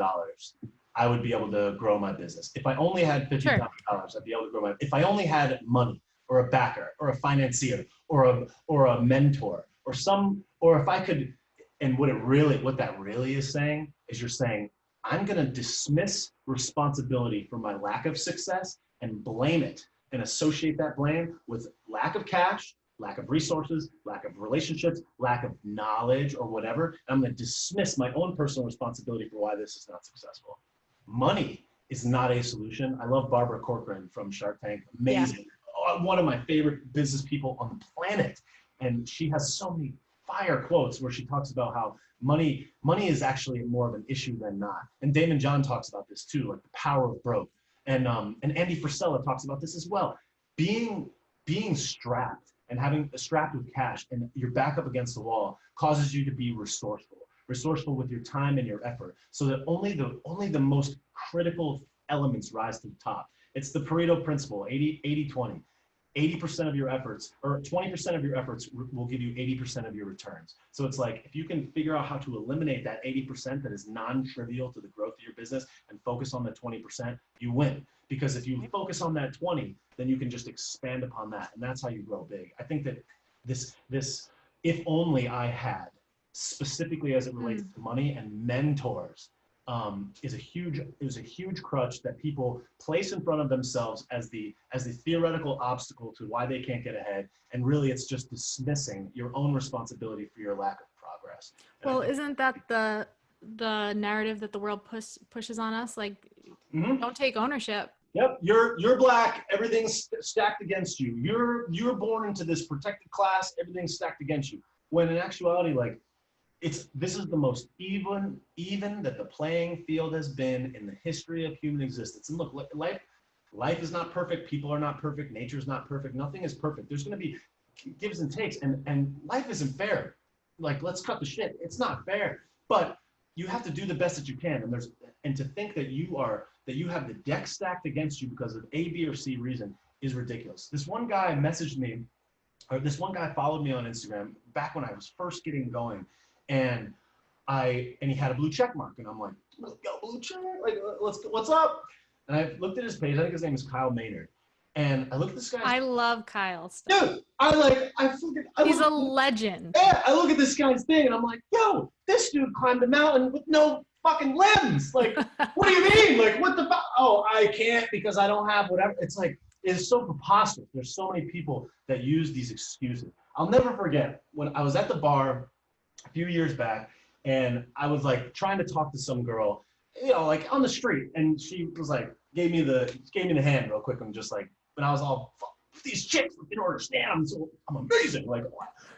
I would be able to grow my business. If I only had $50,000, I'd be able to grow my. If I only had money or a backer or a financier or a mentor or if I could, and what that really is saying is you're saying, I'm going to dismiss responsibility for my lack of success and blame it and associate that blame with lack of cash, lack of resources, lack of relationships, lack of knowledge or whatever. And I'm going to dismiss my own personal responsibility for why this is not successful. Money is not a solution. I love Barbara Corcoran from Shark Tank. Amazing. Yeah. One of my favorite business people on the planet. And she has so many fire quotes where she talks about how money is actually more of an issue than not. And Damon John talks about this too, like the power of broke. And Andy Frisella talks about this as well. Being strapped and having strapped with cash and your back up against the wall causes you to be resourceful with your time and your effort, so that only the most critical elements rise to the top. It's the Pareto principle, 80-20. 80% of your efforts, or 20% of your efforts will give you 80% of your returns. So it's like, if you can figure out how to eliminate that 80% that is non-trivial to the growth of your business and focus on the 20%, you win. Because if you focus on that 20, then you can just expand upon that. And that's how you grow big. I think that this if only I had, specifically as it relates to money and mentors, is a huge crutch that people place in front of themselves as the theoretical obstacle to why they can't get ahead. And really, it's just dismissing your own responsibility for your lack of progress. Well, isn't that the narrative that the world pushes on us? Like, don't take ownership. Yep, you're black. Everything's stacked against you. You're born into this protected class. Everything's stacked against you. When in actuality, like, this is the most even that the playing field has been in the history of human existence. And look, life is not perfect. People are not perfect. Nature's not perfect. Nothing is perfect. There's going to be gives and takes, and life isn't fair. Like, let's cut the shit. It's not fair, but you have to do the best that you can. And to think that you have the deck stacked against you because of A, B, or C reason is ridiculous. This one guy messaged me, or this one guy followed me on Instagram back when I was first getting going, and he had a blue check mark, and I'm like, let's go blue check, like what's up? And I looked at his page. I think his name is Kyle Maynard. And I look at this guy. I love Kyle stuff. Dude, He's a legend. Yeah, I look at this guy's thing and I'm like, yo, this dude climbed a mountain with no fucking limbs. Like, what do you mean? Like, what the fuck? Oh, I can't because I don't have whatever. It's like, it's so preposterous. There's so many people that use these excuses. I'll never forget when I was at the bar a few years back and I was like trying to talk to some girl, you know, like on the street, and she was like, gave me the hand real quick. I'm just like, and I was all, these chicks, they don't understand. I'm amazing. Like,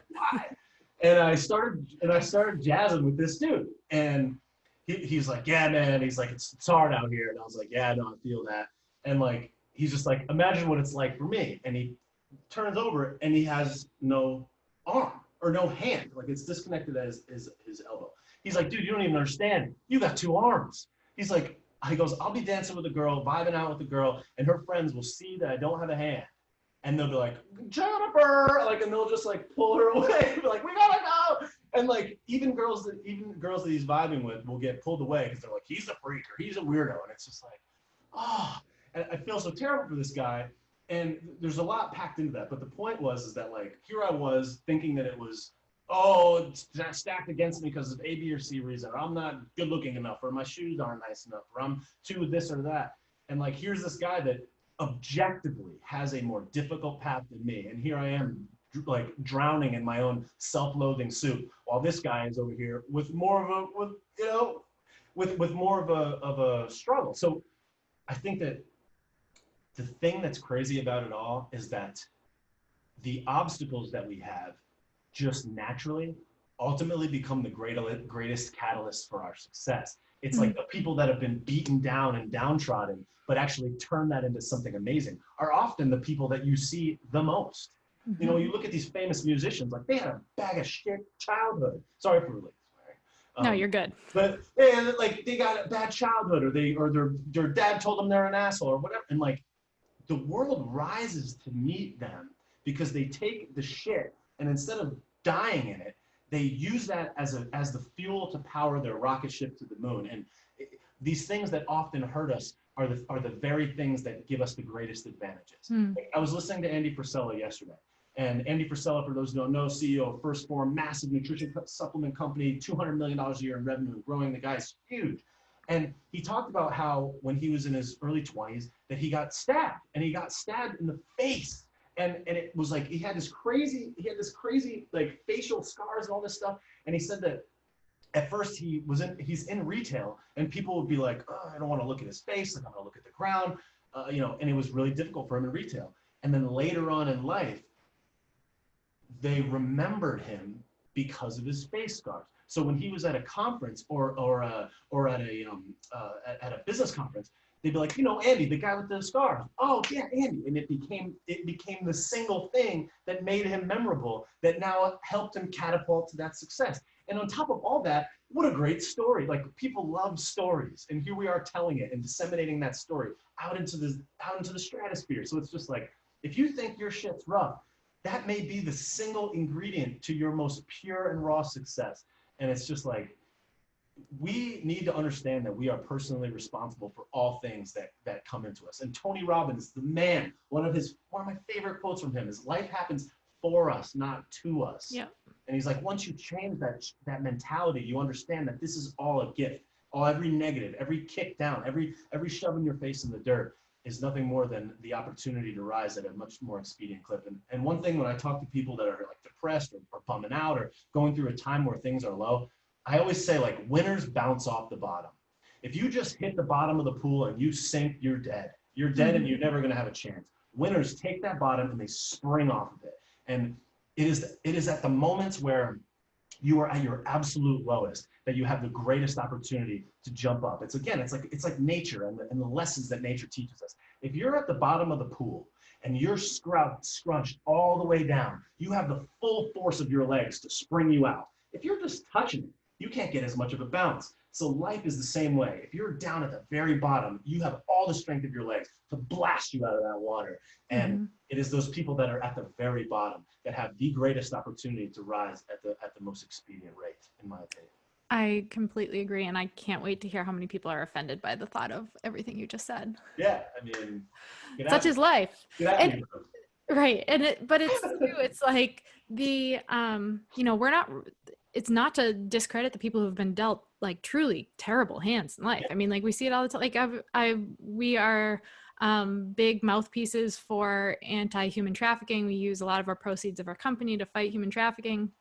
why? And I started jazzing with this dude. And he's like, yeah, man. He's like, it's hard out here. And I was like, yeah, no, I feel that. And like, he's just like, imagine what it's like for me. And he turns over and he has no arm or no hand. Like, it's disconnected at his elbow. He's like, dude, you don't even understand. You got two arms. He's like, he goes, I'll be dancing with a girl, vibing out with a girl, and her friends will see that I don't have a hand. And they'll be like, Jennifer, like, and they'll just like pull her away, be like, we gotta go. And like, even girls that he's vibing with will get pulled away because they're like, he's a freak or he's a weirdo. And it's just like, oh, and I feel so terrible for this guy. And there's a lot packed into that. But the point is that like, here I was thinking that it was, oh, it's stacked against me because of A, B, or C reason, or I'm not good looking enough, or my shoes aren't nice enough, or I'm too this or that. And like, here's this guy that objectively has a more difficult path than me. And here I am like drowning in my own self-loathing soup, while this guy is over here with more of with more of a struggle. So I think that the thing that's crazy about it all is that the obstacles that we have just naturally ultimately become the greatest catalyst for our success. It's like the people that have been beaten down and downtrodden, but actually turn that into something amazing, are often the people that you see the most. Mm-hmm. You know, you look at these famous musicians, like they had a bag of shit childhood. Sorry for really swearing. No, you're good. But like they got a bad childhood, or their dad told them they're an asshole or whatever. And like the world rises to meet them because they take the shit and instead of dying in it, they use that as the fuel to power their rocket ship to the moon. And these things that often hurt us are the very things that give us the greatest advantages. Like, I was listening to Andy Frisella yesterday, and Andy Frisella, for those who don't know, CEO of First Form, massive nutrition supplement company, $200 million a year in revenue and growing. The guy's huge. And he talked about how when he was in his early 20s that he got stabbed, and he got stabbed in the face. And it was like he had this crazy like facial scars and all this stuff. And he said that at first he's in retail and people would be like, oh, I don't want to look at his face, like I'm gonna look at the ground, and it was really difficult for him in retail. And then later on in life, they remembered him because of his face scars. So when he was at a conference or at a business conference, they'd be like, Andy, the guy with the scars. Oh yeah, Andy. And it became the single thing that made him memorable, that now helped him catapult to that success. And on top of all that, what a great story. Like, people love stories. And here we are telling it and disseminating that story out into the stratosphere. So it's just like, if you think your shit's rough, that may be the single ingredient to your most pure and raw success. And it's just like, we need to understand that we are personally responsible for all things that come into us. And Tony Robbins, the man, one of my favorite quotes from him is, life happens for us, not to us. Yeah. And he's like, once you change that mentality, you understand that this is all a gift. Every negative, every kick down, every shove in your face in the dirt is nothing more than the opportunity to rise at a much more expedient clip. And one thing, when I talk to people that are like depressed or bumming out or going through a time where things are low, I always say, like, winners bounce off the bottom. If you just hit the bottom of the pool and you sink, you're dead. You're dead and you're never going to have a chance. Winners take that bottom and they spring off of it. And it is at the moments where you are at your absolute lowest, that you have the greatest opportunity to jump up. It's like nature and the lessons that nature teaches us. If you're at the bottom of the pool and you're scrunched all the way down, you have the full force of your legs to spring you out. If you're just touching it, you can't get as much of a bounce. So life is the same way. If you're down at the very bottom, you have all the strength of your legs to blast you out of that water. And it is those people that are at the very bottom that have the greatest opportunity to rise at the most expedient rate, in my opinion. I completely agree, and I can't wait to hear how many people are offended by the thought of everything you just said. Yeah, I mean, Such is life. get at And me. right. But it's true. It's like we're not, it's not to discredit the people who've been dealt like truly terrible hands in life. I mean, like we see it all the time. Like we are big mouthpieces for anti-human trafficking. We use a lot of our proceeds of our company to fight human trafficking.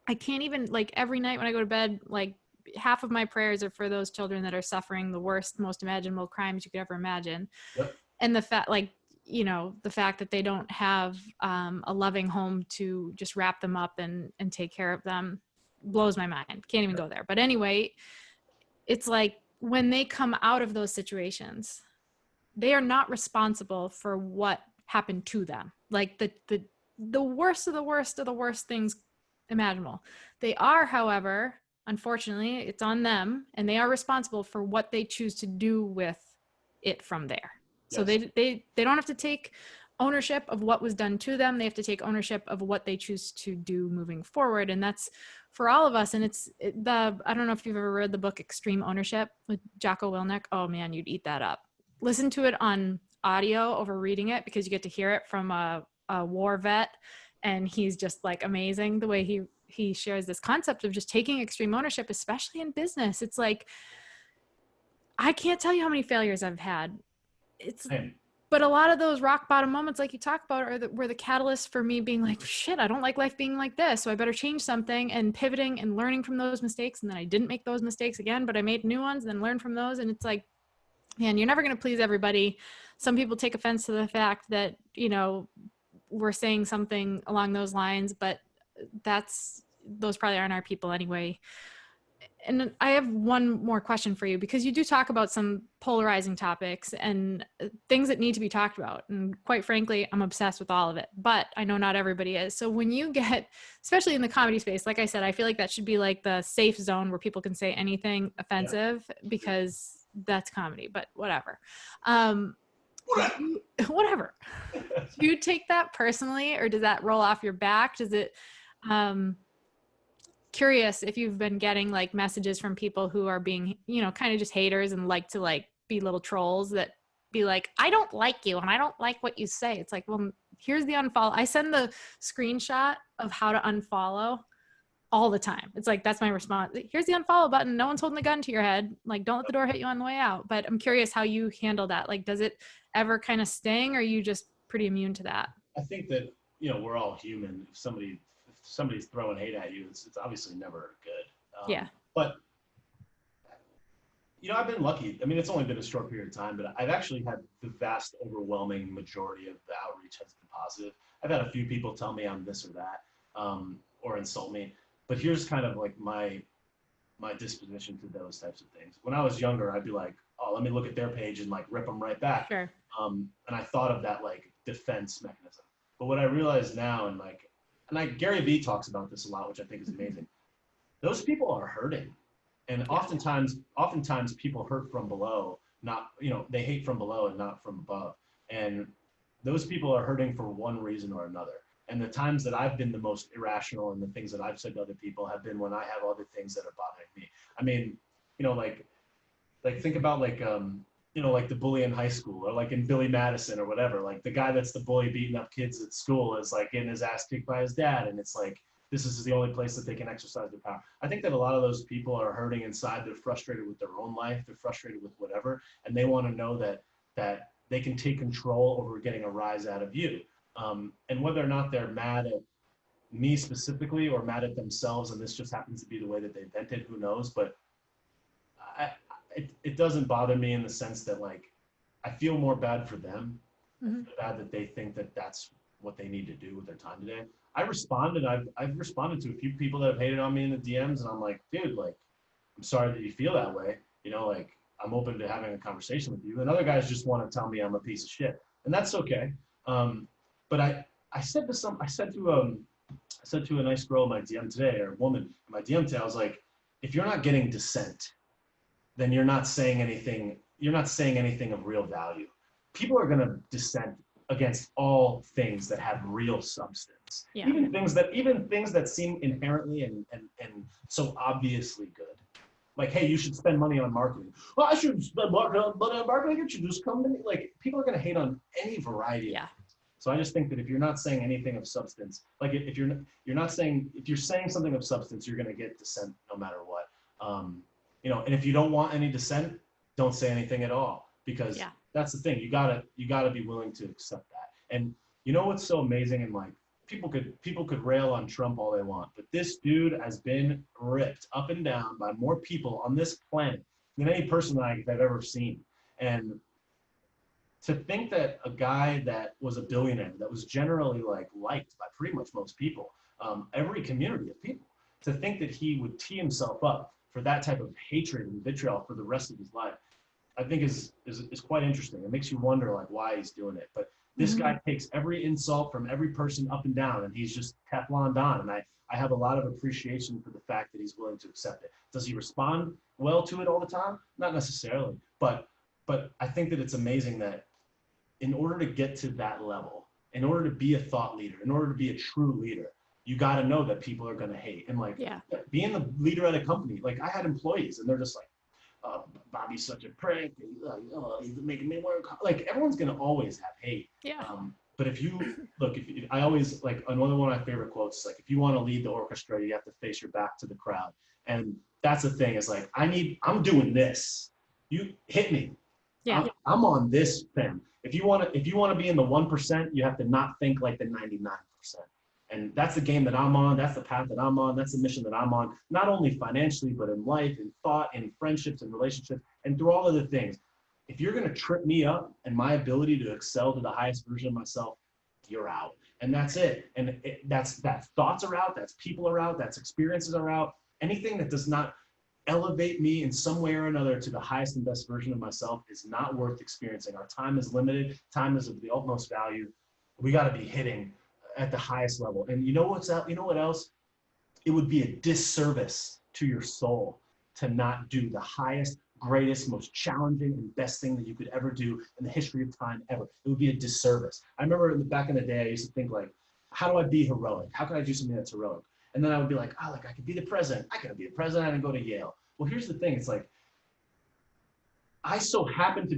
I can't even, like, every night when I go to bed, like half of my prayers are for those children that are suffering the worst, most imaginable crimes you could ever imagine. Yep. And the fact, like, the fact that they don't have a loving home to just wrap them up and take care of them blows my mind. Can't even go there. But anyway, it's like when they come out of those situations, they are not responsible for what happened to them. Like the worst of the worst of the worst things imaginable. They are, however, unfortunately, it's on them, and they are responsible for what they choose to do with it from there. So they don't have to take ownership of what was done to them. They have to take ownership of what they choose to do moving forward. And that's for all of us. And I don't know if you've ever read the book Extreme Ownership with Jocko Willink. Oh man, you'd eat that up. Listen to it on audio over reading it, because you get to hear it from a war vet. And he's just like amazing the way he shares this concept of just taking extreme ownership, especially in business. It's like, I can't tell you how many failures I've had. But a lot of those rock bottom moments, like you talk about, were the catalyst for me being like, shit, I don't like life being like this. So I better change something, and pivoting and learning from those mistakes. And then I didn't make those mistakes again, but I made new ones and then learned from those. And it's like, man, you're never going to please everybody. Some people take offense to the fact that, we're saying something along those lines, but those probably aren't our people anyway. And I have one more question for you, because you do talk about some polarizing topics and things that need to be talked about. And quite frankly, I'm obsessed with all of it, but I know not everybody is. So when you get, especially in the comedy space, like I said, I feel like that should be like the safe zone where people can say anything offensive, because that's comedy, but whatever. Whatever. Do you take that personally, or does that roll off your back? Does it, curious if you've been getting like messages from people who are being, kind of just haters and like to like be little trolls that be like, I don't like you and I don't like what you say. It's like, well, here's the unfollow. I send the screenshot of how to unfollow all the time. It's like, that's my response. Here's the unfollow button. No one's holding a gun to your head. Like, don't let the door hit you on the way out. But I'm curious how you handle that. Like, does it ever kind of sting, or are you just pretty immune to that? I think that, we're all human. If somebody's throwing hate at you, it's obviously never good. Yeah. But, I've been lucky. I mean, it's only been a short period of time, but I've actually had the vast, overwhelming majority of the outreach has been positive. I've had a few people tell me I'm this or that, or insult me. But here's kind of like my disposition to those types of things. When I was younger, I'd be like, oh, let me look at their page and like rip them right back. Sure. And I thought of that like defense mechanism. But what I realize now, and Gary Vee talks about this a lot, which I think is amazing. Those people are hurting. And oftentimes people hurt from below, not, they hate from below and not from above. And those people are hurting for one reason or another. And the times that I've been the most irrational and the things that I've said to other people have been when I have other things that are bothering me. I mean, like think about like the bully in high school, or like in Billy Madison or whatever, like the guy that's the bully beating up kids at school is like getting his ass kicked by his dad. And it's like, this is the only place that they can exercise their power. I think that a lot of those people are hurting inside. They're frustrated with their own life. They're frustrated with whatever. And they want to know that they can take control over getting a rise out of you. And whether or not they're mad at me specifically or mad at themselves, and this just happens to be the way that they bent it, who knows? But it doesn't bother me in the sense that like, I feel more bad for them. I feel bad that they think that that's what they need to do with their time today. I responded. I've responded to a few people that have hated on me in the DMs, and I'm like, dude, like, I'm sorry that you feel that way. You know, like, I'm open to having a conversation with you. And other guys just want to tell me I'm a piece of shit, and that's okay. But I said to I said to a nice girl in my DM today, or a woman in my DM today, I was like, if you're not getting dissent, then you're not saying anything. You're not saying anything of real value. People are going to dissent against all things that have real substance, Yeah. even things that seem inherently and so obviously good. Like, hey, you should spend money on marketing. Well, I should spend money on marketing. You should just come to me. Like, people are going to hate on any variety. Yeah. Of things. So I just think that if you're not saying anything of substance, like if you're not saying, if you're saying something of substance, you're going to get dissent no matter what. You know, and if you don't want any dissent, don't say anything at all, because that's the thing. You gotta be willing to accept that. And you know what's so amazing? And like, people could rail on Trump all they want, but this dude has been ripped up and down by more people on this planet than any person that I've ever seen. And to think that a guy that was a billionaire, that was generally like liked by pretty much most people, every community of people, to think that he would tee himself up for that type of hatred and vitriol for the rest of his life, I think is quite interesting. It makes you wonder like why he's doing it. But this guy takes every insult from every person up and down, and he's just Teflon Don. And I have a lot of appreciation for the fact that he's willing to accept it. Does he respond well to it all the time? Not necessarily, but I think that it's amazing that in order to get to that level, in order to be a thought leader, in order to be a true leader, you got to know that people are going to hate. And like being the leader at a company, like I had employees and they're just like, Bobby's such a prick. He's making me work. Like, everyone's going to always have hate. Yeah. But if you look, if I always like, one of my favorite quotes is like, if you want to lead the orchestra, you have to face your back to the crowd. And that's the thing, is like, I'm doing this. You hit me. Yeah. I'm on this thing. If you want to be in the 1%, you have to not think like the 99%. And that's the game that I'm on. That's the path that I'm on. That's the mission that I'm on, not only financially, but in life, in thought, in friendships, and relationships, and through all of the things. If you're going to trip me up and my ability to excel to the highest version of myself, you're out. And that's it. And that's thoughts are out. That's people are out. That's experiences are out. Anything that does not elevate me in some way or another to the highest and best version of myself is not worth experiencing. Our time is limited. Time is of the utmost value. We got to be hitting at the highest level. And you know what else? It would be a disservice to your soul to not do the highest, greatest, most challenging, and best thing that you could ever do in the history of time ever. It would be a disservice. I remember back in the day, I used to think like, how do I be heroic? How can I do something that's heroic? And then I would be like, oh, like I could be the president. I could be the president and go to Yale. Well, here's the thing. It's like, I so happen to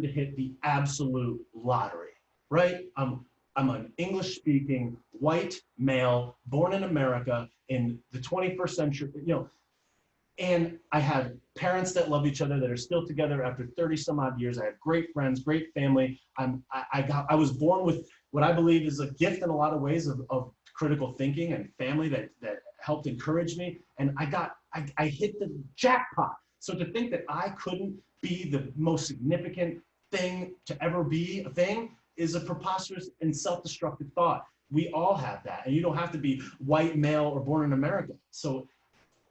hit the absolute lottery, right? I'm an English-speaking white male born in America in the 21st century, you know, and I have parents that love each other that are still together after 30 some odd years. I have great friends, great family. I was born with what I believe is a gift in a lot of ways of critical thinking and family that helped encourage me. And I hit the jackpot. So to think that I couldn't be the most significant thing to ever be a thing is a preposterous and self-destructive thought. We all have that, and you don't have to be white, male, or born in America. So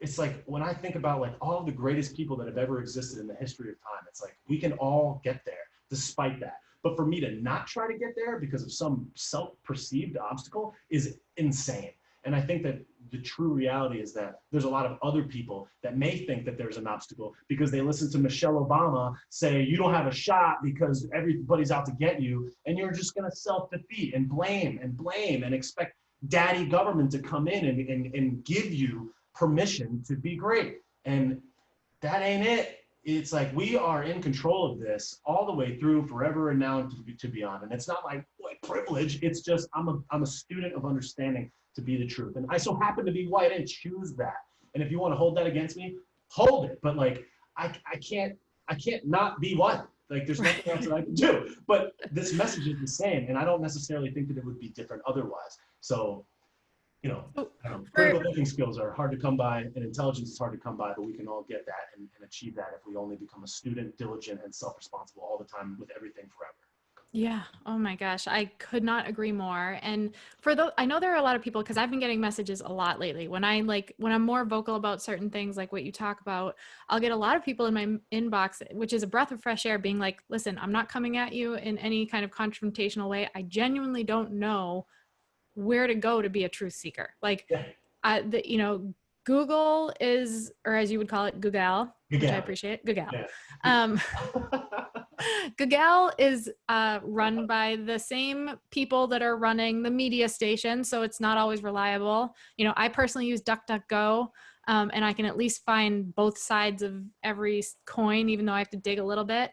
it's like, when I think about like all of the greatest people that have ever existed in the history of time, it's like we can all get there despite that. But for me to not try to get there because of some self-perceived obstacle is insane. And I think that the true reality is that there's a lot of other people that may think that there's an obstacle because they listen to Michelle Obama say, you don't have a shot because everybody's out to get you. And you're just going to self-defeat and blame and expect daddy government to come in and give you permission to be great. And that ain't it. It's like, we are in control of this all the way through, forever and now to beyond. And it's not like white privilege. It's just, I'm a student of understanding to be the truth. And I so happen to be white and choose that. And if you want to hold that against me, hold it. But like, I can't not be white. Like, there's nothing else that I can do. But this message is the same. And I don't necessarily think that it would be different otherwise. So, you know, critical thinking skills are hard to come by, and intelligence is hard to come by, but we can all get that and achieve that if we only become a student, diligent, and self-responsible all the time with everything forever. Yeah. Oh my gosh. I could not agree more. And for the, I know there are a lot of people, because I've been getting messages a lot lately. When I'm more vocal about certain things, like what you talk about, I'll get a lot of people in my inbox, which is a breath of fresh air, being like, listen, I'm not coming at you in any kind of confrontational way. I genuinely don't know where to go to be a truth seeker. Like, Yeah. Google is, or as you would call it, Google, which I Again. appreciate, Google. Yeah. Um, Google is run by the same people that are running the media station, so it's not always reliable. I personally use DuckDuckGo, and I can at least find both sides of every coin, even though I have to dig a little bit.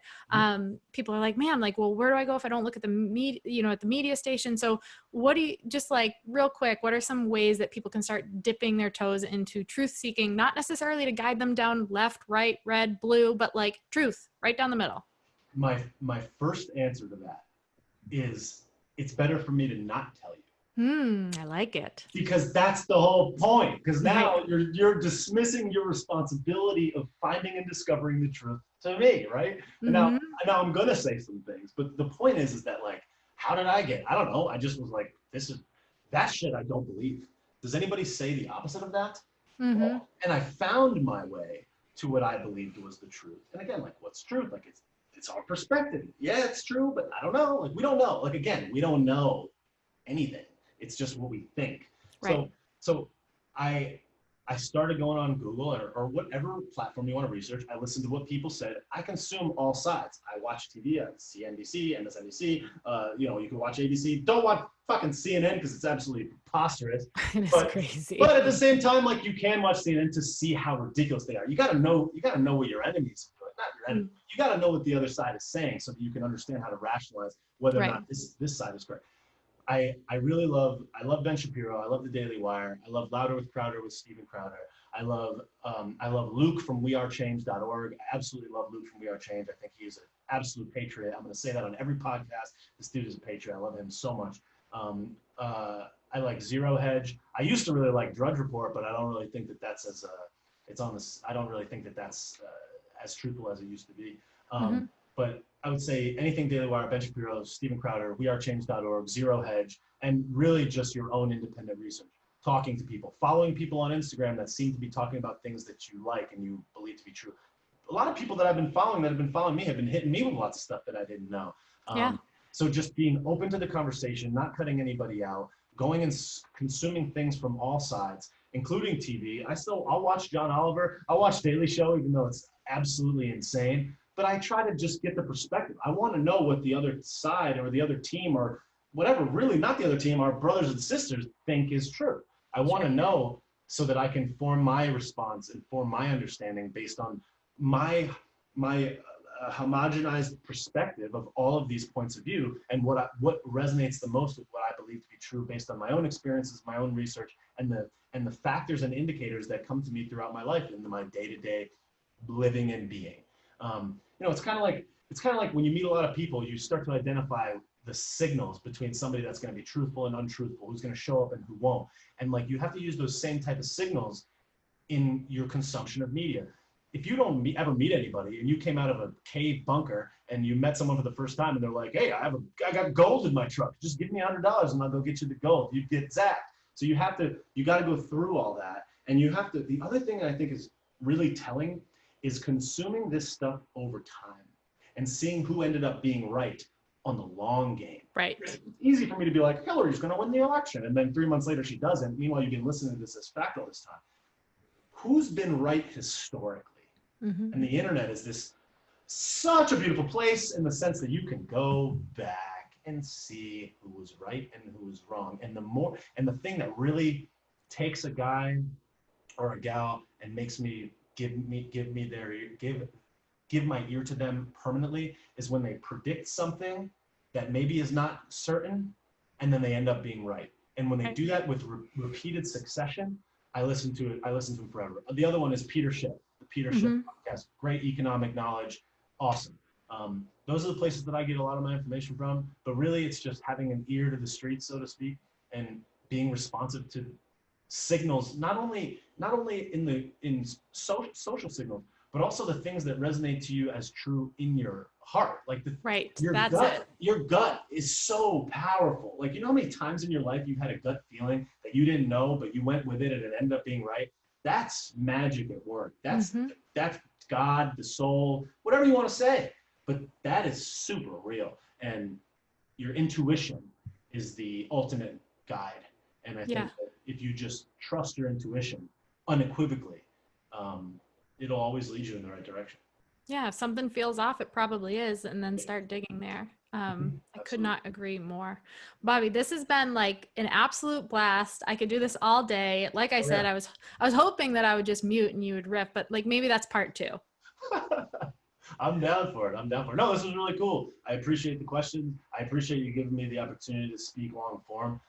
People are like, "Man, like, well, where do I go if I don't look at the media, at the media station?" So, what do you just like real quick? What are some ways that people can start dipping their toes into truth seeking, not necessarily to guide them down left, right, red, blue, but like truth right down the middle? My first answer to that is it's better for me to not tell you. I like it. Because that's the whole point. Because Right. now you're dismissing your responsibility of finding and discovering the truth to me, right? And Mm-hmm. now I'm gonna say some things, but the point is that like, how did I get? I don't know. I just was like, this is that shit I don't believe. Does anybody say the opposite of that? Mm-hmm. Well, and I found my way to what I believed was the truth. And again, like, what's truth? Like, it's our perspective. Yeah, it's true, but I don't know. Like, we don't know. Like, again, we don't know anything. It's just what we think. Right. So I I started going on Google or whatever platform you want to research. I listened to what people said. I consume all sides. I watch TV. I see NBC, MSNBC. You can watch ABC. Don't watch fucking CNN because it's absolutely preposterous. It is But crazy. but at the same time, like you can watch CNN to see how ridiculous they are. You gotta know what your enemies are doing. Not your enemy. You gotta know what the other side is saying so that you can understand how to rationalize whether or Right. not this side is correct. I really love Ben Shapiro. I love the Daily Wire. I love Louder with Crowder with Steven Crowder. I love Luke from wearechange.org. I absolutely love Luke from We Are Change. I think he's an absolute patriot. I'm going to say that on every podcast. This dude is a patriot. I love him so much. I like Zero Hedge. I used to really like Drudge Report, but I don't really think that that's as it's on this. I don't really think that that's as truthful as it used to be. Mm-hmm. But I would say anything Daily Wire, Ben Shapiro, Steven Crowder, wearechange.org, Zero Hedge, and really just your own independent research. Talking to people, following people on Instagram that seem to be talking about things that you like and you believe to be true. A lot of people that I've been following me have been hitting me with lots of stuff that I didn't know. Yeah. So just being open to the conversation, not cutting anybody out, going and consuming things from all sides, including TV. I'll watch John Oliver. I'll watch Daily Show, even though it's absolutely insane. But I try to just get the perspective. I want to know what the other side or the other team or whatever, really not the other team, our brothers and sisters think is true. I want to know so that I can form my response and form my understanding based on my homogenized perspective of all of these points of view and what resonates the most with what I believe to be true based on my own experiences, my own research, and the factors and indicators that come to me throughout my life in my day-to-day living and being. It's kind of like when you meet a lot of people, you start to identify the signals between somebody that's going to be truthful and untruthful, who's going to show up and who won't. And like you have to use those same type of signals in your consumption of media. If you don't ever meet anybody and you came out of a cave bunker and you met someone for the first time and they're like, hey, I got gold in my truck. Just give me $100 and I'll go get you the gold. You'd get zapped. So you got to go through all that. And the other thing that I think is really telling is consuming this stuff over time and seeing who ended up being right on the long game. Right. It's easy for me to be like, Hillary's going to win the election. And then 3 months later, she doesn't. Meanwhile, you've been listening to this as fact all this time. Who's been right historically? Mm-hmm. And the internet is such a beautiful place in the sense that you can go back and see who was right and who was wrong. And the thing that really takes a guy or a gal and makes me give my ear to them permanently is when they predict something that maybe is not certain and then they end up being right. And when they do that with repeated succession, I listen to him forever. The other one is Peter Schiff, the Peter Schiff podcast. Great economic knowledge, awesome. Those are the places that I get a lot of my information from. But really, it's just having an ear to the street, so to speak, and being responsive to signals, not only in social signals, but also the things that resonate to you as true in your heart. Like Right. your That's it. gut is so powerful. Like, you know how many times in your life you had a gut feeling that you didn't know, but you went with it and it ended up being right? That's magic at work. Mm-hmm. That's God, the soul, whatever you want to say. But that is super real. And your intuition is the ultimate guide. And I Yeah. think that if you just trust your intuition unequivocally, it'll always lead you in the right direction. Yeah, if something feels off, it probably is, and then start digging there. Mhm. I could Absolutely. not agree more. Bobby, this has been like an absolute blast. I could do this all day. Like I Oh, said, yeah. I was hoping that I would just mute and you would riff, but like maybe that's part two. I'm down for it. I'm down for it. No, this was really cool. I appreciate the questions. I appreciate you giving me the opportunity to speak long form.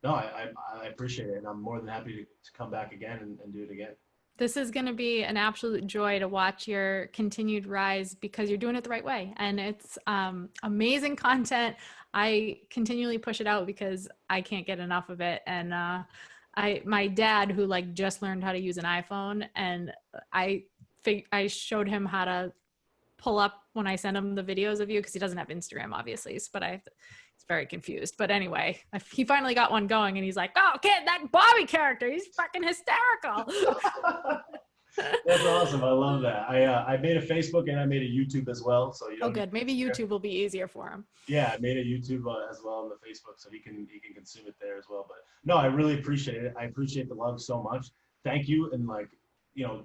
No, I appreciate it. And I'm more than happy to come back again and do it again. This is going to be an absolute joy to watch your continued rise because you're doing it the right way. And it's amazing content. I continually push it out because I can't get enough of it. And my dad, who like just learned how to use an iPhone, and I showed him how to pull up when I send him the videos of you because he doesn't have Instagram, obviously. But he's very confused. But anyway, he finally got one going, and he's like, "Oh, kid, that Bobby character, he's fucking hysterical." That's awesome. I love that. I made a Facebook and I made a YouTube as well. So you Oh, don't need good. Maybe YouTube will be easier for him. yeah, I made a YouTube as well on the Facebook, so he can consume it there as well. But no, I really appreciate it. I appreciate the love so much. Thank you, and like, you know,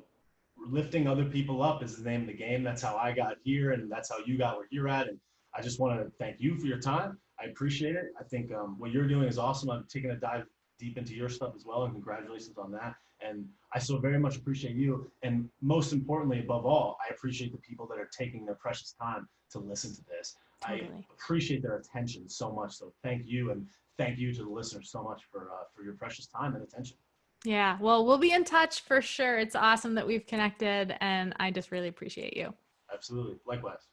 lifting other people up is the name of the game. That's how I got here, and that's how you got where you're at. And I just want to thank you for your time. I appreciate it. I think what you're doing is awesome. I'm taking a dive deep into your stuff as well, and congratulations on that. And I so very much appreciate you. And most importantly, above all, I appreciate the people that are taking their precious time to listen to this. I Totally. appreciate their attention so much. So thank you, and thank you to the listeners so much for your precious time and attention. Yeah. Well, we'll be in touch for sure. It's awesome that we've connected, and I just really appreciate you. Absolutely. Likewise.